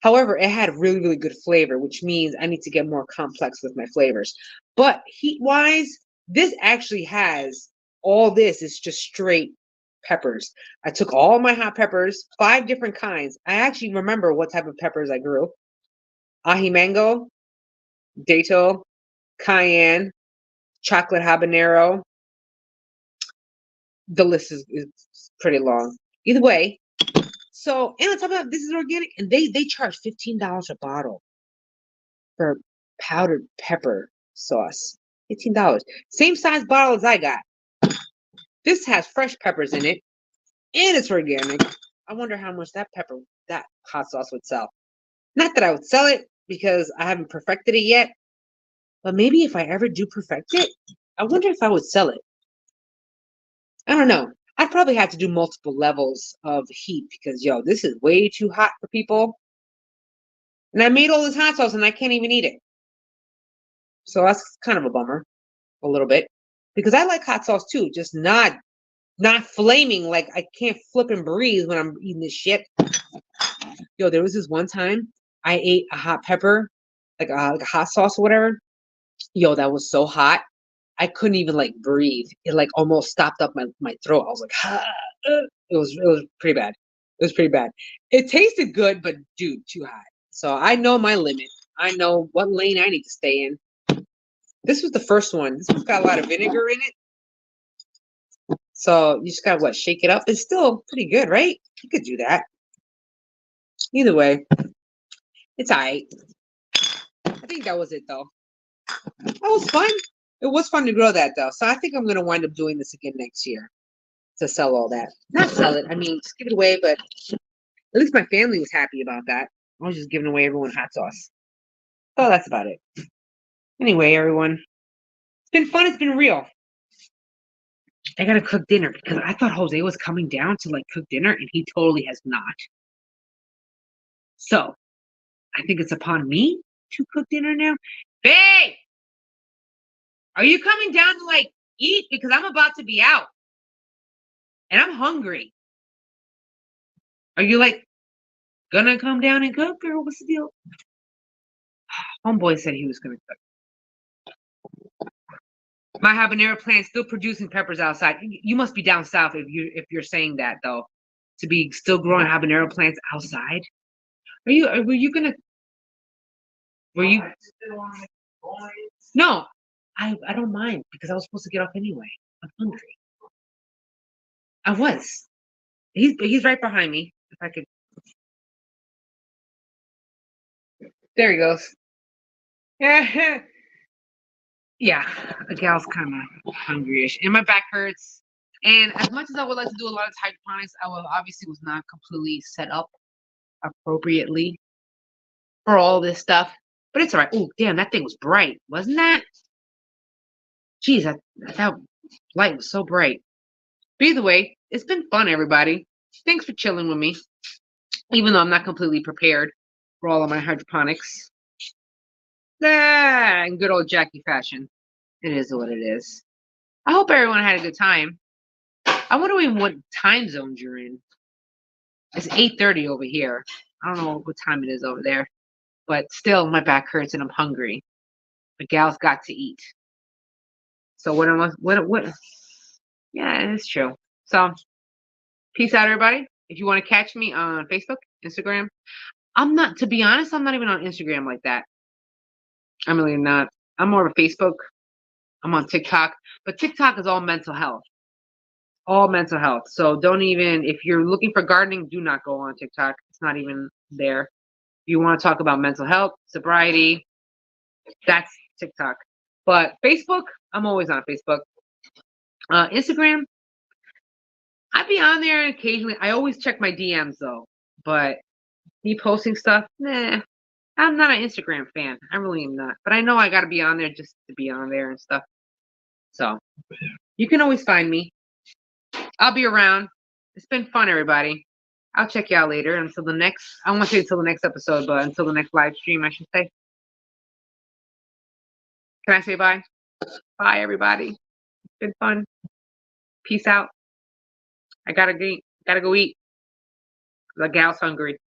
[SPEAKER 1] However, it had really, really good flavor, which means I need to get more complex with my flavors. But heat-wise, this actually has all this. It's just straight peppers. I took all my hot peppers, 5 different kinds. I actually remember what type of peppers I grew. Aji mango, datil, cayenne, chocolate habanero. The list is pretty long. Either way, so and on top of that, this is organic, and they charge $15 a bottle for powdered pepper sauce. $15. Same size bottle as I got. This has fresh peppers in it, and it's organic. I wonder how much that hot sauce would sell. Not that I would sell it because I haven't perfected it yet, but maybe if I ever do perfect it, I wonder if I would sell it. I don't know. I'd probably have to do multiple levels of heat because, yo, this is way too hot for people. And I made all this hot sauce and I can't even eat it. So that's kind of a bummer, a little bit. Because I like hot sauce too, just not flaming like I can't flip and breathe when I'm eating this shit. Yo, there was this one time I ate a hot pepper, like a hot sauce or whatever. Yo, that was so hot. I couldn't even like breathe. It like almost stopped up my throat. I was like, it was pretty bad. It was pretty bad. It tasted good, but dude, too hot. So I know my limit. I know what lane I need to stay in. This was the first one. This one's got a lot of vinegar in it. So you just gotta shake it up. It's still pretty good, right? You could do that. Either way, it's alright. I think that was it though. That was fun. It was fun to grow that though. So I think I'm gonna wind up doing this again next year to sell all that. Not sell it. I mean, just give it away. But at least my family was happy about that. I was just giving away everyone hot sauce. So that's about it. Anyway, everyone, it's been fun. It's been real. I gotta cook dinner because I thought Jose was coming down to like cook dinner, and he totally has not. So I think it's upon me to cook dinner now. Babe, are you coming down to like eat? Because I'm about to be out. And I'm hungry. Are you like gonna come down and cook, or what's the deal? Homeboy said he was gonna cook. My habanero plant's still producing peppers outside. You must be down south if you're saying that though. To be still growing habanero plants outside. Were you gonna were you No, I don't mind because I was supposed to get off anyway. I'm hungry. I was. He's right behind me. If I could. There he goes. Yeah. Yeah, the gal's kind of hungry-ish, and my back hurts. And as much as I would like to do a lot of hydroponics, I obviously was not completely set up appropriately for all this stuff. But it's all right. Oh, damn, that thing was bright, wasn't that? Jeez, that light was so bright. But either way, it's been fun, everybody. Thanks for chilling with me, even though I'm not completely prepared for all of my hydroponics. In good old Jackie fashion. It is what it is. I hope everyone had a good time. I wonder even what time zones you're in. It's 8:30 over here. I don't know what time it is over there. But still, my back hurts and I'm hungry. The gal's got to eat. So what? Yeah, it's true. So, peace out, everybody. If you want to catch me on Facebook, Instagram, to be honest, I'm not even on Instagram like that. I'm really not. I'm more of a Facebook. I'm on TikTok. But TikTok is all mental health. All mental health. So don't even, if you're looking for gardening, do not go on TikTok. It's not even there. If you want to talk about mental health, sobriety, that's TikTok. But Facebook, I'm always on Facebook. Instagram, I'd be on there occasionally. I always check my DMs though. But me posting stuff, nah. I'm not an Instagram fan. I really am not. But I know I got to be on there just to be on there and stuff. So you can always find me. I'll be around. It's been fun, everybody. I'll check you out later. Until the next, I won't say until the next episode, but until the next live stream, I should say. Can I say bye? Bye, everybody. It's been fun. Peace out. I gotta go eat. The gal's hungry.